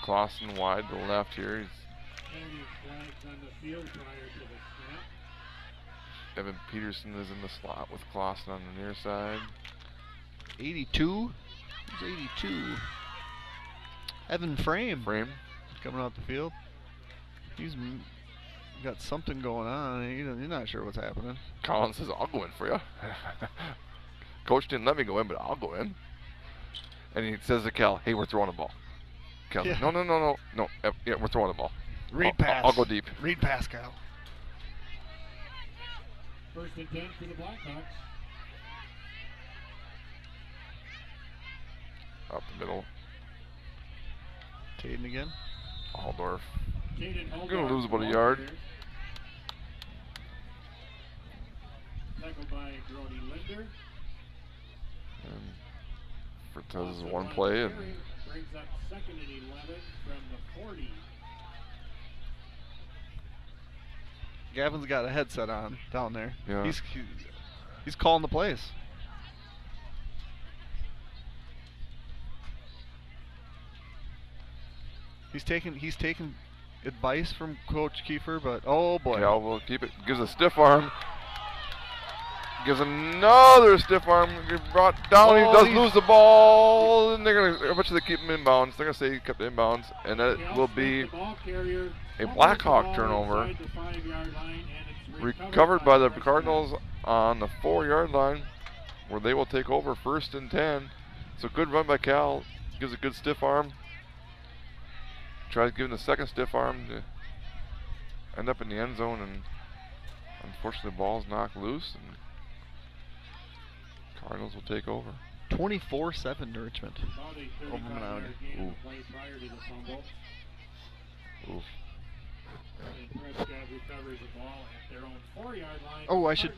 Clausen wide to the left here. Evan Peterson is in the slot with Clausen on the near side. 82. Who's 82? Evan Frame. Coming out the field. He's got something going on. He's not sure what's happening. Collins says, I'll go in for you. Coach didn't let me go in, but I'll go in. And he says to Cal, hey, we're throwing a ball. Cal's like, no. Yeah, we're throwing a ball. Read pass. I'll go deep. Read pass, Cal. 1st and 10 for the Blackhawks. Up the middle. Taden again. Aldorf. Going to lose about a yard. Tackled by Brody Linder. And Fritz has one play. And brings up 2nd and 11 from the 40. Gavin's got a headset on down there. Yeah. He's calling the plays. He's taking advice from Coach Kiefer, but oh boy. Cal will keep it. Gives a stiff arm. Gives another stiff arm. Brought down. He does lose the ball. And they're gonna eventually keep him inbounds. They're gonna say he kept it inbounds, and that will be a Blackhawk turnover. Recovered by the Cardinals on the 4-yard line, where they will take over 1st and 10. So good run by Cal. Gives a good stiff arm. Tries giving the second stiff arm to end up in the end zone, and unfortunately the ball's knocked loose, and Cardinals will take over. 24-7 to Richmond. Ooh. Oof. Oh, I should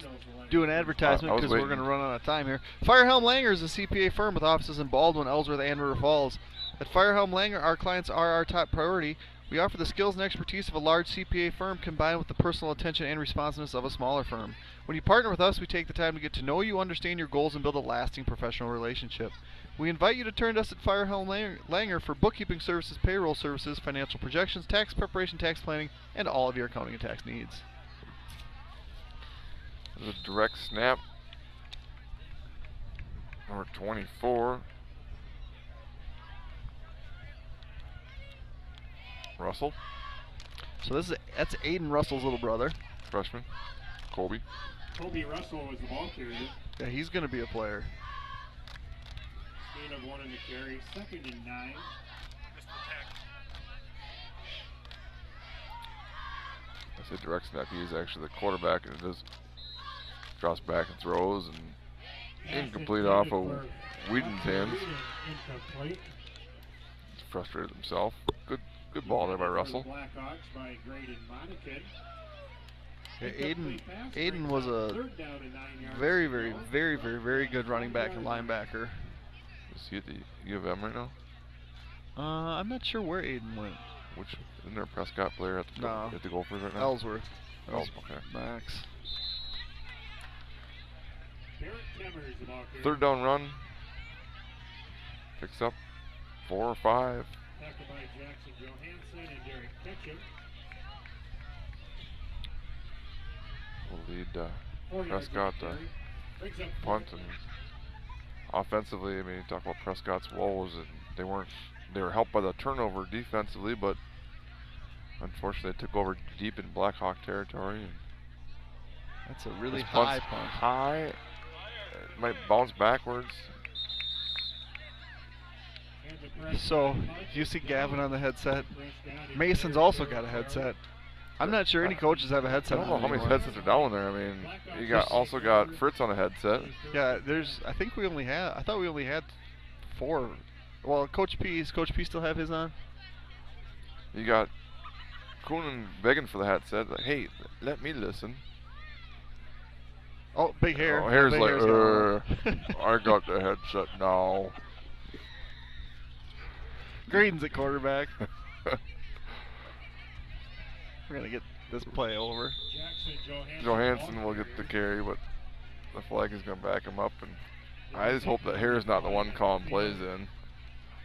do an advertisement because we're going to run out of time here. Firehelm Langer is a CPA firm with offices in Baldwin, Ellsworth, and River Falls. At Firehelm Langer, our clients are our top priority. We offer the skills and expertise of a large CPA firm combined with the personal attention and responsiveness of a smaller firm. When you partner with us, we take the time to get to know you, understand your goals, and build a lasting professional relationship. We invite you to turn to us at Firehelm Langer for bookkeeping services, payroll services, financial projections, tax preparation, tax planning, and all of your accounting and tax needs. There's a direct snap. Number 24. Russell. So that's Aiden Russell's little brother. Freshman. Kobe Russell was the ball carrier. Yeah, he's going to be a player. Gain of 1 in the carry. 2nd and 9. I said direct snap. He is actually the quarterback, and it does drops back and throws, and incomplete off of Whedon's hands. He's frustrated himself. Good ball there by Russell. Yeah, Aiden was a very, very, very, very, very good running back and linebacker. Is he at the U of M right now? I'm not sure where Aiden went. Which isn't there a Prescott player at the Gophers right now? Ellsworth. Okay. Max. 3rd down run. Picks up 4 or 5. Tackled by Jackson Johansson and Derek Ketchum. Will lead Prescott punt, and offensively, I mean, you talk about Prescott's woes, and they were helped by the turnover defensively, but unfortunately they took over deep in Blackhawk territory. And that's a really high punt. High. It might bounce backwards. So, you see Gavin on the headset. Mason's also got a headset. I'm not sure any coaches have a headset. I don't know how many headsets are down there. I mean, you also got Fritz on a headset. Yeah, I thought we only had 4. Well, Coach P still have his on? You got Coonan begging for the headset. Like, hey, let me listen. Oh, big hair. Oh, hair's like, I got the headset now. Graydon's at quarterback. We're going to get this play over. Johansson will get the carry, but the flag is going to back him up. And I just hope that Hare's not the one calling plays in.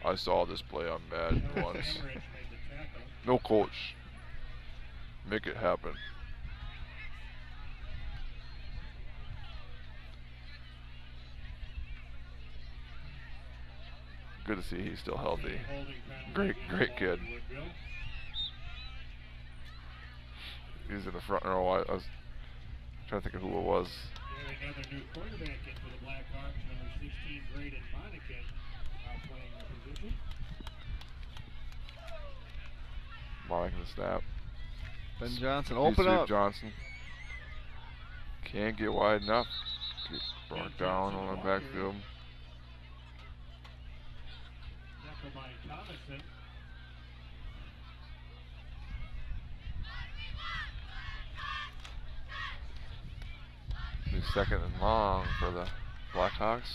I saw this play on Madden once. No coach. Make it happen. good to see he's still healthy. Holding penalty Great kid. Woodville. He's in the front row. I was trying to think of who it was. And another new quarterback in for the Blackhawks, number 16, Braden Monacan, playing the position. Monacan snap. Ben Johnson, East open sweep up. Johnson. Can't get wide enough. Get brought down on the backfield. Tackle by Thomason. New second and long for the Blackhawks.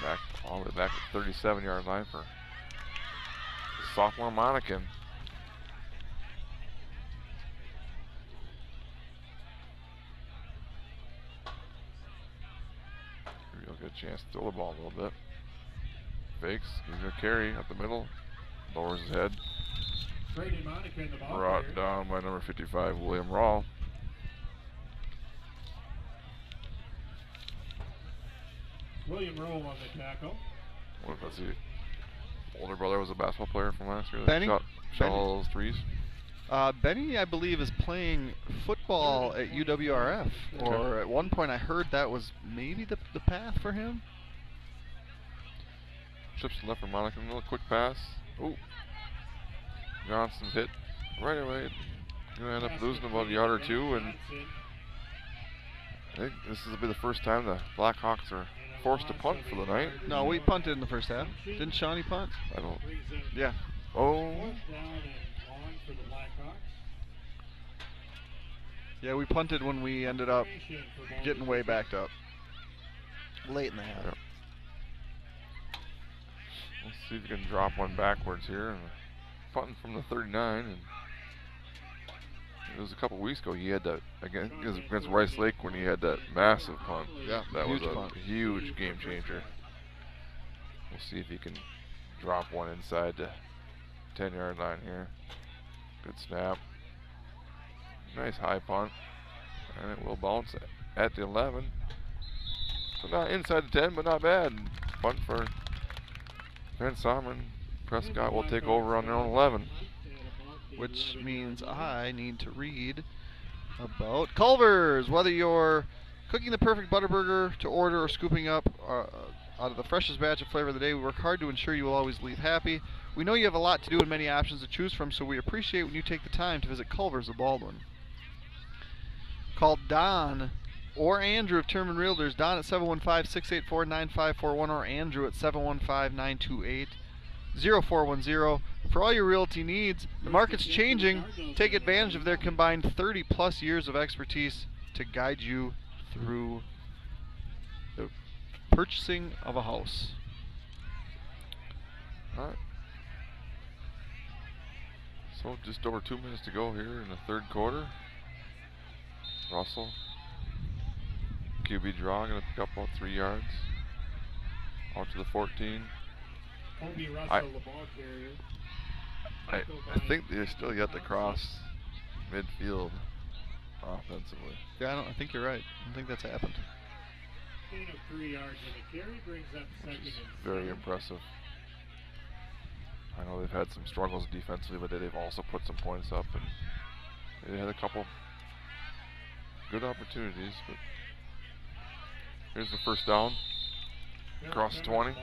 Back all the way back at 37-yard line for sophomore Monacan. He'll get a chance to throw the ball a little bit. Fakes, he's gonna carry up the middle, lowers his head. Braden Monacan, the ball Brought player. down by number 55, William Rawl. William Rowe on the tackle. Let's see. Older brother was a basketball player from last year. Benny? Shot Benny? all those threes. Benny, I believe, is playing football at UWRF. Or at one point I heard that was maybe the path for him. Trips to left for Monacan. A little quick pass. Ooh. Johnson's hit right away. Gonna end up losing about a yard or two, and I think this will be the first time the Blackhawks are forced to punt for the night. No, we punted in the first half. Didn't Shawnee punt? I don't. Yeah. Oh. Fourth down and long for the Blackhawks. Yeah, we punted when we ended up getting way backed up. Late in the half. Yep. Let's see if we can drop one backwards here. And punting from the 39, and it was a couple weeks ago. He had that against Rice Lake when he had that massive punt. Yeah, that was huge a punt. huge game changer. We'll see if he can drop one inside the 10-yard line here. Good snap. Nice high punt, and it will bounce at the 11. So not inside the 10, but not bad. Punt for Van Sommer. Prescott will take over on their own 11. Which means I need to read about Culver's. Whether you're cooking the perfect butter burger to order or scooping up out of the freshest batch of flavor of the day, we work hard to ensure you will always leave happy. We know you have a lot to do and many options to choose from, so we appreciate when you take the time to visit Culver's of Baldwin. Call Don or Andrew of Terman Realtors. Don at 715-684-9541 or Andrew at 715-928-0410. For all your realty needs, the market's changing. Take advantage of their combined 30-plus years of expertise to guide you through the purchasing of a house. All right. So just over 2 minutes to go here in the third quarter. Russell, QB draw, going to pick up about 3 yards. Out to the 14. Kobe Russell, the ball carrier. I think they still got to cross midfield offensively. Yeah, I think you're right. I don't think that's happened. Gain of 3 yards in the carry brings up second and Very 7. impressive. I know they've had some struggles defensively, but they've also put some points up, and they had a couple good opportunities. But here's the first down. Across the 20.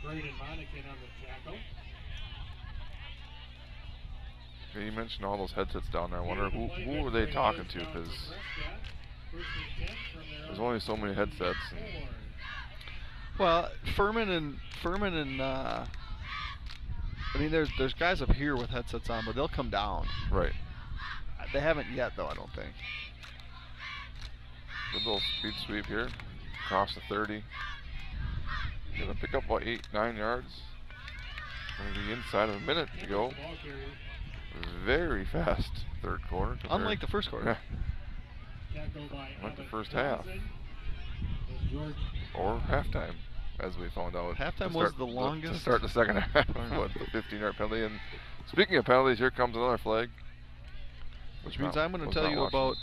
Braden Monacan on the tackle. Yeah, you mentioned all those headsets down there. I wonder who were they talking to, because there's only so many headsets. Well, Furman and I mean, there's guys up here with headsets on, but they'll come down. Right. They haven't yet, though, I don't think. Good little speed sweep here. Across the 30. Gonna pick up about 8-9 yards. Gonna be inside of a minute to go. Very fast third quarter. Unlike the first quarter. Like the first half. Or halftime, as we found out. Halftime was the longest. To start the second half with the 15-yard penalty. And speaking of penalties, here comes another flag. which means not- I'm going to was tell not you watching. about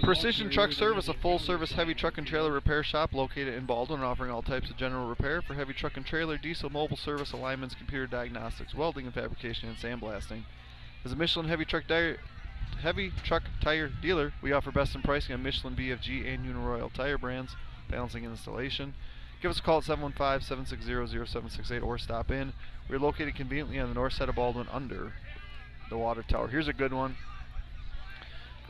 Precision Truck Service, a full-service heavy truck and trailer repair shop located in Baldwin, offering all types of general repair for heavy truck and trailer, diesel, mobile service, alignments, computer diagnostics, welding and fabrication, and sandblasting. As a Michelin heavy truck tire dealer, we offer best in pricing on Michelin, BFG, and Uniroyal tire brands, balancing and installation. Give us a call at 715-760-0768 or stop in. We're located conveniently on the north side of Baldwin under the water tower. Here's a good one.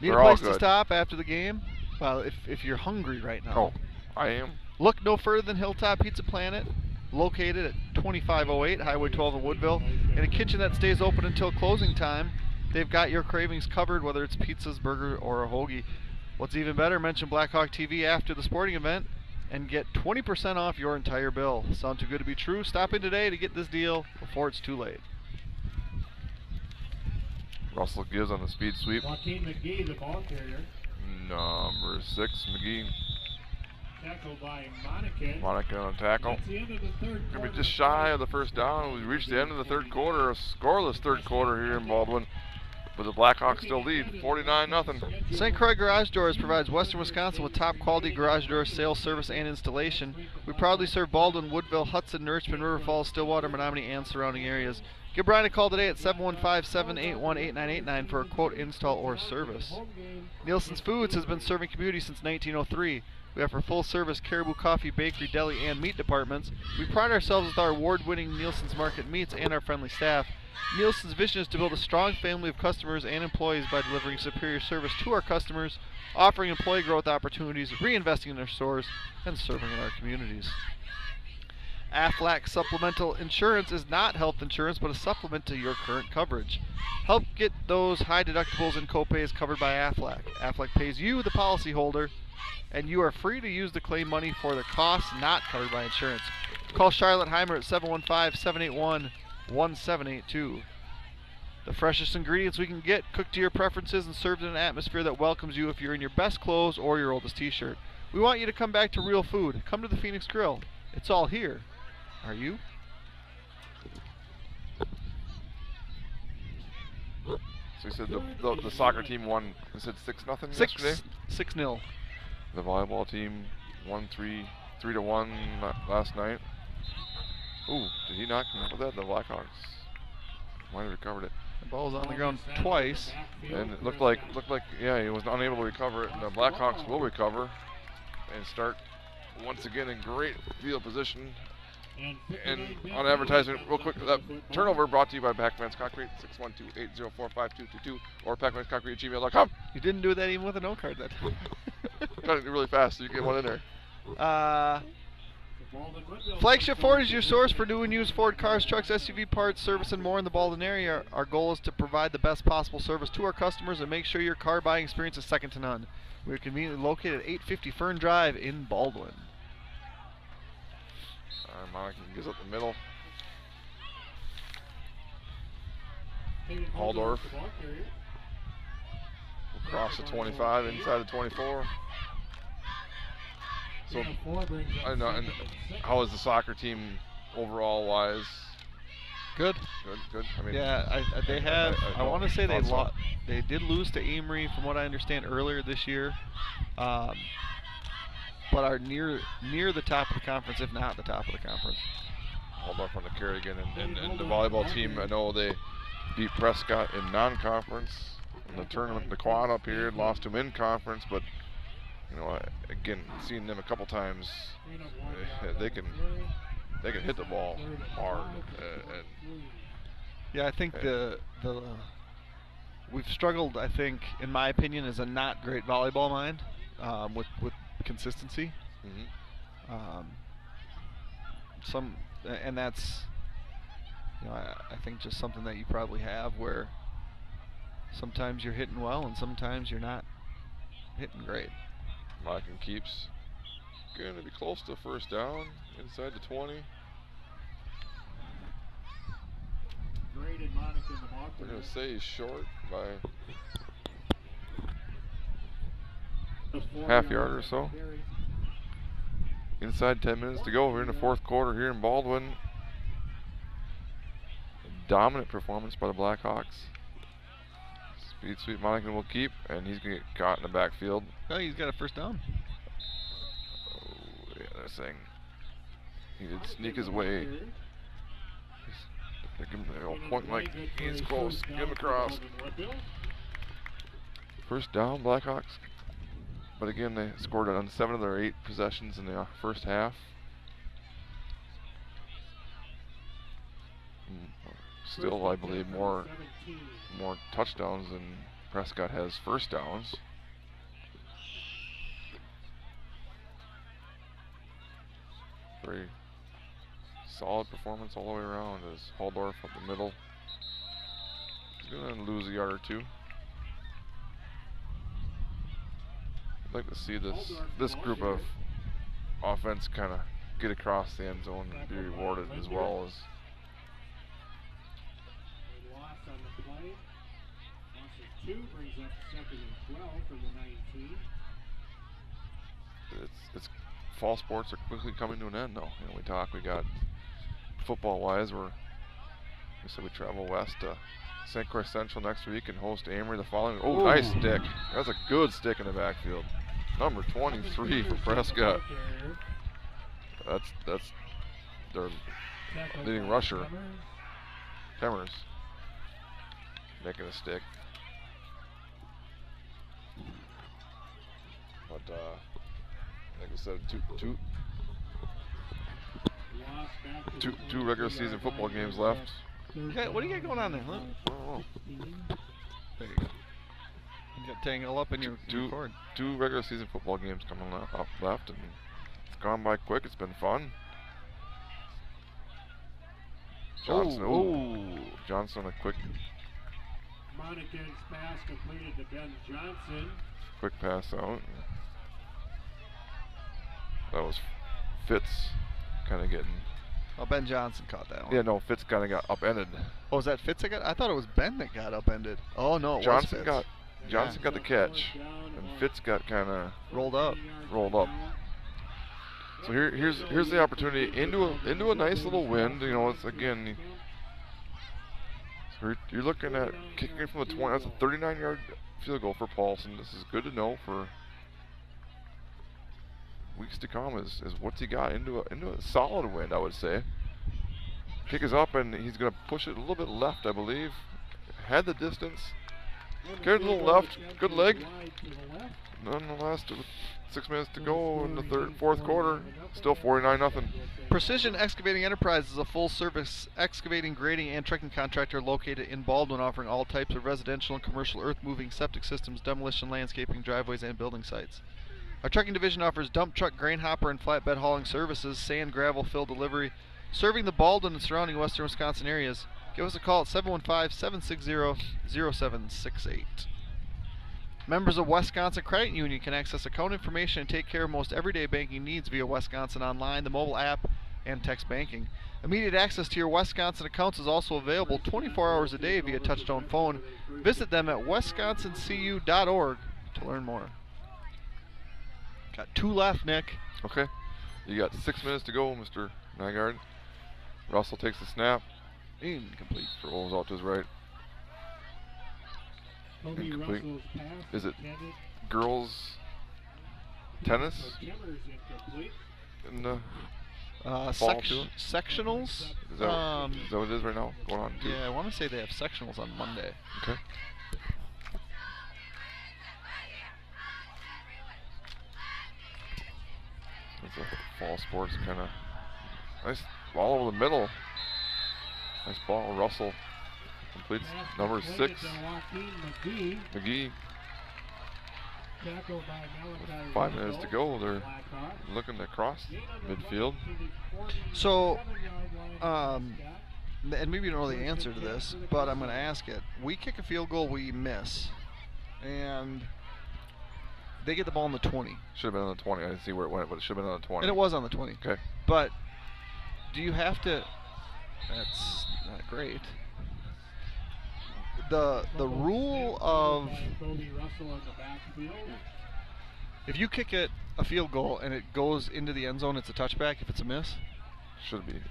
Need They're a all place to good. stop after the game? Well, if you're hungry right now, Oh, I am. look no further than Hilltop Pizza Planet, located at 2508 Highway 12 in Woodville. In a kitchen that stays open until closing time, they've got your cravings covered, whether it's pizzas, burger, or a hoagie. What's even better, mention Blackhawk TV after the sporting event and get 20% off your entire bill. Sound too good to be true? Stop in today to get this deal before it's too late. Russell Gibbs on the speed sweep. Joaquin McGee, the ball carrier. Number 6, McGee. Tackled by Monacan. Monica on a tackle. That's the end of the third Gonna quarter. be just shy of the first down. We reached the end of the third quarter, a scoreless third quarter here in Baldwin. But the Blackhawks still lead, 49-0. St. Croix Garage Doors provides Western Wisconsin with top quality garage door sales, service, and installation. We proudly serve Baldwin, Woodville, Hudson, Richmond, River Falls, Stillwater, Menominee, and surrounding areas. Give Brian a call today at 715-781-8989 for a quote, install, or service. Nielsen's Foods has been serving community since 1903. We offer full-service caribou coffee, bakery, deli, and meat departments. We pride ourselves with our award-winning Nielsen's Market meats and our friendly staff. Nielsen's vision is to build a strong family of customers and employees by delivering superior service to our customers, offering employee growth opportunities, reinvesting in our stores, and serving in our communities. Aflac Supplemental Insurance is not health insurance, but a supplement to your current coverage. Help get those high deductibles and copays covered by Aflac. Aflac pays you, the policyholder, and you are free to use the claim money for the costs not covered by insurance. Call Charlotte Heimer at 715-781-1782. The freshest ingredients we can get, cooked to your preferences and served in an atmosphere that welcomes you if you're in your best clothes or your oldest t-shirt. We want you to come back to real food. Come to the Phoenix Grill. It's all here. Are you? So you said the soccer team won, you said 6-0 yesterday? 6-0. The volleyball team won 3-1 last night. Ooh, did he not come up with that? The Blackhawks might have recovered it. The ball's on the ground twice. And it looked like yeah, he was unable to recover it. And the Blackhawks will recover and start once again in great field position. And on advertisement, real quick, that turnover brought to you by Packman's Concrete, 612-804-5222, or packmansconcrete@gmail.com. You didn't do that even with a note card that time. Got it really fast so you get one in there. Flagship Ford is your source for new and used Ford cars, trucks, SUV parts, service, and more in the Baldwin area. Our goal is to provide the best possible service to our customers and make sure your car buying experience is second to none. We are conveniently located at 850 Fern Drive in Baldwin. Monica gives up the middle. Haldorf across the 25, inside the 24. So, I know. And how is the soccer team overall wise? Good. Good. I mean, yeah, they have. I want to say they thought so. They did lose to Amory, from what I understand, earlier this year, but are near the top of the conference, if not the top of the conference. Haldorf on the carry again, and the volleyball team. I know they beat Prescott in non-conference in the tournament, the quad up here, lost to them in conference, but you know, again, seeing them a couple times, they can hit the ball hard. Yeah, I think we've struggled, I think, in my opinion, as a not great volleyball mind, with consistency. Mm-hmm. And that's, you know, I think just something that you probably have, where sometimes you're hitting well and sometimes you're not hitting great. Monacan keeps going to be close to first down, inside the 20. We're going to say he's short by half yard or so. Inside 10 minutes to go. We're in the fourth quarter here in Baldwin. A dominant performance by the Blackhawks. Sweet Monacan will keep, and he's going to get caught in the backfield. Oh, he's got a first down. Oh, yeah, they're saying he did sneak his way. They'll point like he's close. Get him across. First down, Blackhawks. But again, they scored on 7 of their 8 possessions in the first half. Still, I believe, more touchdowns than Prescott has first downs. Very solid performance all the way around as Halldorf up the middle. He's going to lose a yard or two. I'd like to see this group of offense kind of get across the end zone and be rewarded as well as. Loss on the play. Loss of 2 brings up 2nd and 12 from the 19. It's fall sports are quickly coming to an end, though. You know, we got football-wise. We travel west to St. Croix Central next week and host Amory the following. Oh, ooh. Nice stick! That's a good stick in the backfield. Number 23 for Prescott. That's their leading rusher. Kemmers making a stick. But like I said, two regular season football games left. What do you got going on there? Oh. There you go. You got tangled up in your cord. Two regular season football games coming up left, and it's gone by quick. It's been fun. Johnson, Johnson, a quick. Monacan's pass completed to Ben Johnson. Quick pass out. That was Fitz kind of getting. Oh, Ben Johnson caught that one. Yeah, no, Fitz kind of got upended. Oh, was that Fitz that got? I thought it was Ben that got upended. Oh no, it was Fitz. Johnson got the catch, and Fitz got kind of rolled up. So here's the opportunity into a nice little wind. You know, it's again. So you're looking at kicking it from the 20. That's a 39-yard field goal for Paulson. This is good to know for weeks to come. Is what's he got into a solid wind, I would say. Kick is up, and he's going to push it a little bit left, I believe. Had the distance. Carried a little left. Good leg. Nonetheless, 6 minutes to go in the fourth quarter. Still 49-0. Precision Excavating Enterprise is a full-service excavating, grading, and trekking contractor located in Baldwin, offering all types of residential and commercial earth-moving septic systems, demolition, landscaping, driveways, and building sites. Our trekking division offers dump truck, grain hopper, and flatbed hauling services, sand, gravel, fill delivery, serving the Baldwin and surrounding western Wisconsin areas. Give us a call at 715-760-0768. Members of Wisconsin Credit Union can access account information and take care of most everyday banking needs via Wisconsin Online, the mobile app, and text banking. Immediate access to your Wisconsin accounts is also available 24 hours a day via touchtone phone. Visit them at wisconsincu.org to learn more. Got 2 left, Nick. Okay. You got 6 minutes to go, Mr. Nygaard. Russell takes the snap. Incomplete. Rolls out to his right. Incomplete. Is it girls tennis? In the sectionals? Is that what it is right now? Going on? Yeah, I want to say they have sectionals on Monday. Okay. It's a fall sports kind of nice ball over the middle. Nice ball. Russell completes number 6. McGee. 5 minutes to go. They're looking to cross midfield. So, and maybe you don't know the answer to this, but I'm going to ask it. We kick a field goal, we miss, and they get the ball on the 20. Should have been on the 20. I didn't see where it went, but it should have been on the 20. And it was on the 20. Okay. But do you have to? That's not great. The rule of if you kick it a field goal and it goes into the end zone, it's a touchback if it's a miss. Should be.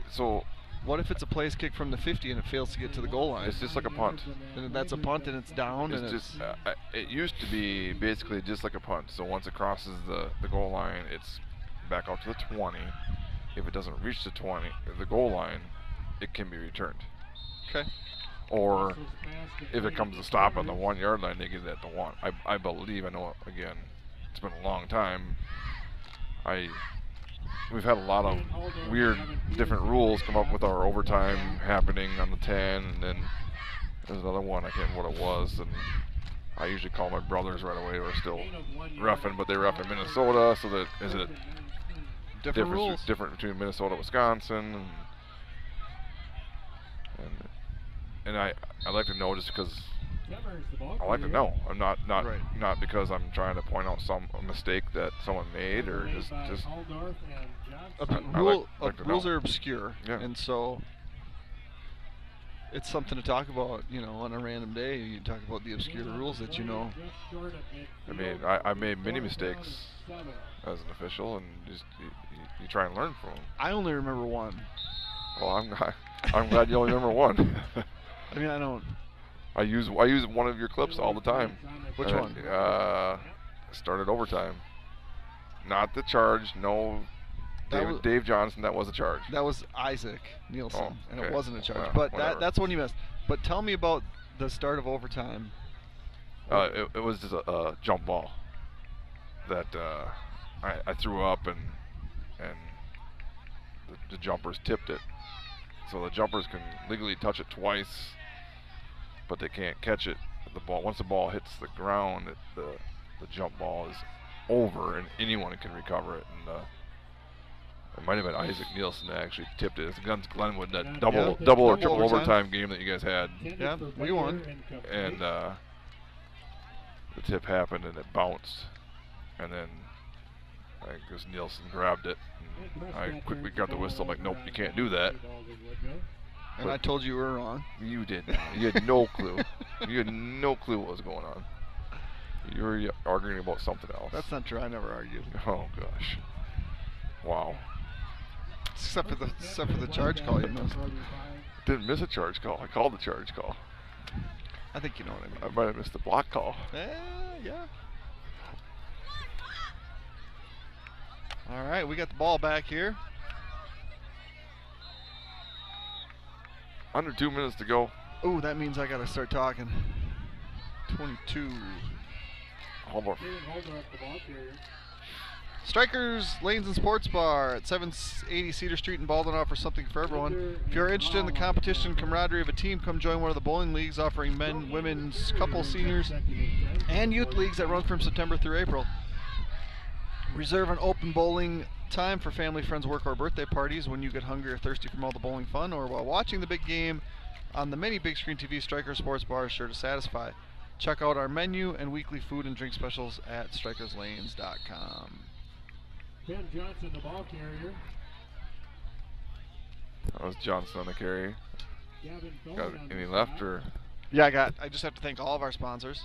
So What if it's a place kick from the 50 and it fails to get to the goal line? It's just like a punt. And that's a punt and it's down. It's and just it used to be basically just like a punt. So once it crosses the goal line, it's back out to the 20. If it doesn't reach the goal line, it can be returned. Okay. Or if it comes to stop on the 1 yard line, they get it at the 1. I believe, I know, again, it's been a long time. We've had a lot of weird different rules come up with our overtime happening on the 10, and then there's another one, I can't remember what it was, and I usually call my brothers right away who are still reffing, but they ref in Minnesota, so that is it Different rules. different between Minnesota and Wisconsin, and I like to know just because I like to know. I'm not because I'm trying to point out a mistake that someone made or just rules are obscure, yeah. And so it's something to talk about. On a random day, you talk about the obscure rules that you know. I mean, I made many mistakes as an official, and just you try and learn from them. I only remember one. Well, I'm glad you only remember one. I mean, I don't. I use one of your clips all the time. Which one? Started overtime. Not the charge. No. Dave Johnson. That was a charge. That was Isaac Nielsen, okay. and it wasn't a charge. Well, but that's one you missed. But tell me about the start of overtime. It was just a jump ball that I threw up, and the jumpers tipped it. So the jumpers can legally touch it twice, but they can't catch it. Once the ball hits the ground, the jump ball is over, and anyone can recover it. And it might have been Isaac Nielsen that actually tipped it. It's against Glenwood, that double or triple overtime game that you guys had. Yeah, we won. And the tip happened, and it bounced, and then I guess Nielsen grabbed it. And I quickly got the whistle. I'm like, nope, you can't do that. And I told you were wrong. You did not. You had no clue. You had no clue what was going on. You were arguing about something else. That's not true. I never argued. Oh gosh. Wow. Except for the charge call you missed. Didn't miss a charge call. I called the charge call. I think you know what I mean. I might have missed the block call. Yeah. All right, we got the ball back here. Under 2 minutes to go. Ooh, that means I got to start talking. 22. Hold Strikers Lanes and Sports Bar at 780 Cedar Street in Baldwin offers something for everyone. If you're interested in the competition and camaraderie of a team, come join one of the bowling leagues offering men, women's, couple, seniors, and youth leagues that run from September through April. Reserve an open bowling time for family, friends, work, or birthday parties when you get hungry or thirsty from all the bowling fun, or while watching the big game on the many big screen TV. Strikers Sports Bar is sure to satisfy. Check out our menu and weekly food and drink specials at strikerslanes.com. Ben Johnson, the ball carrier. That was Johnson on the carry. Got any left or? Yeah, I just have to thank all of our sponsors.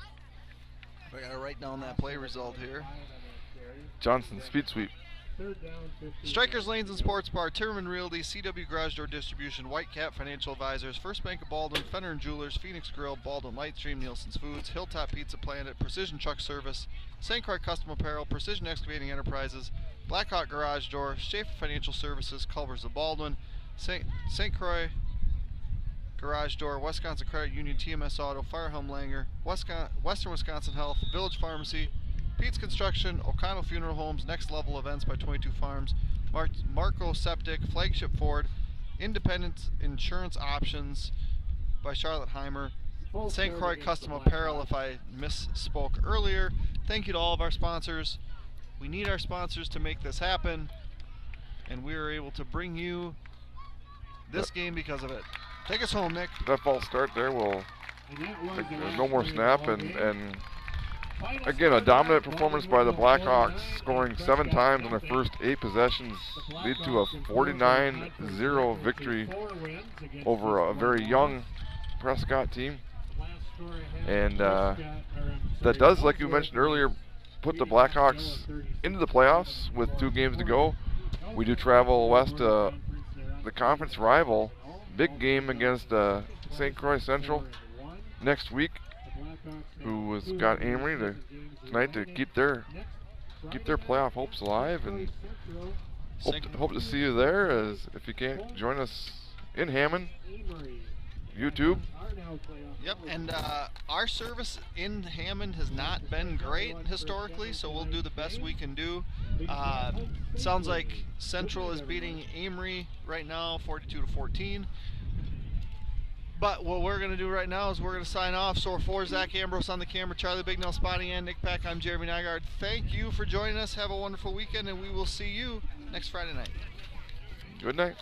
I gotta write down that play result here. Johnson speed sweep. Strikers Lanes and Sports Bar, Timmerman Realty, CW Garage Door Distribution, Whitecap Financial Advisors, First Bank of Baldwin, Fenner & Jewelers, Phoenix Grill, Baldwin Lightstream, Nielsen's Foods, Hilltop Pizza Planet, Precision Truck Service, St. Croix Custom Apparel, Precision Excavating Enterprises, Blackhawk Garage Door, Schaefer Financial Services, Culvers of Baldwin, St. Croix Garage Door, Wisconsin Credit Union, TMS Auto, Firehelm Langer, Western Wisconsin Health, Village Pharmacy, Pete's Construction, O'Connell Funeral Homes, Next Level Events by 22 Farms, Marco Septic, Flagship Ford, Independent Insurance Options by Charlotte Heimer, St. Croix Custom Apparel, if I misspoke earlier. Thank you to all of our sponsors. We need our sponsors to make this happen, and we are able to bring you this game because of it. Take us home, Nick. That false start there will. There's no more snap, and again, a dominant performance by the Blackhawks, scoring 7 times in their first 8 possessions, lead to a 49-0 victory over a very young Prescott team. And that does, like you mentioned earlier, put the Blackhawks into the playoffs with 2 games to go. We do travel west, the conference rival big game against St. Croix Central next week, who has got Amory tonight to keep their playoff hopes alive, and hope to see you there. As if you can't join us in Hammond, YouTube. Yep, and our service in Hammond has not been great historically, so we'll do the best we can do. Sounds like Central is beating Amory right now, 42-14. But what we're going to do right now is we're going to sign off. So for Zach Ambrose on the camera, Charlie Bignell spotting, and Nick Pack, I'm Jeremy Nygaard. Thank you for joining us. Have a wonderful weekend, and we will see you next Friday night. Good night.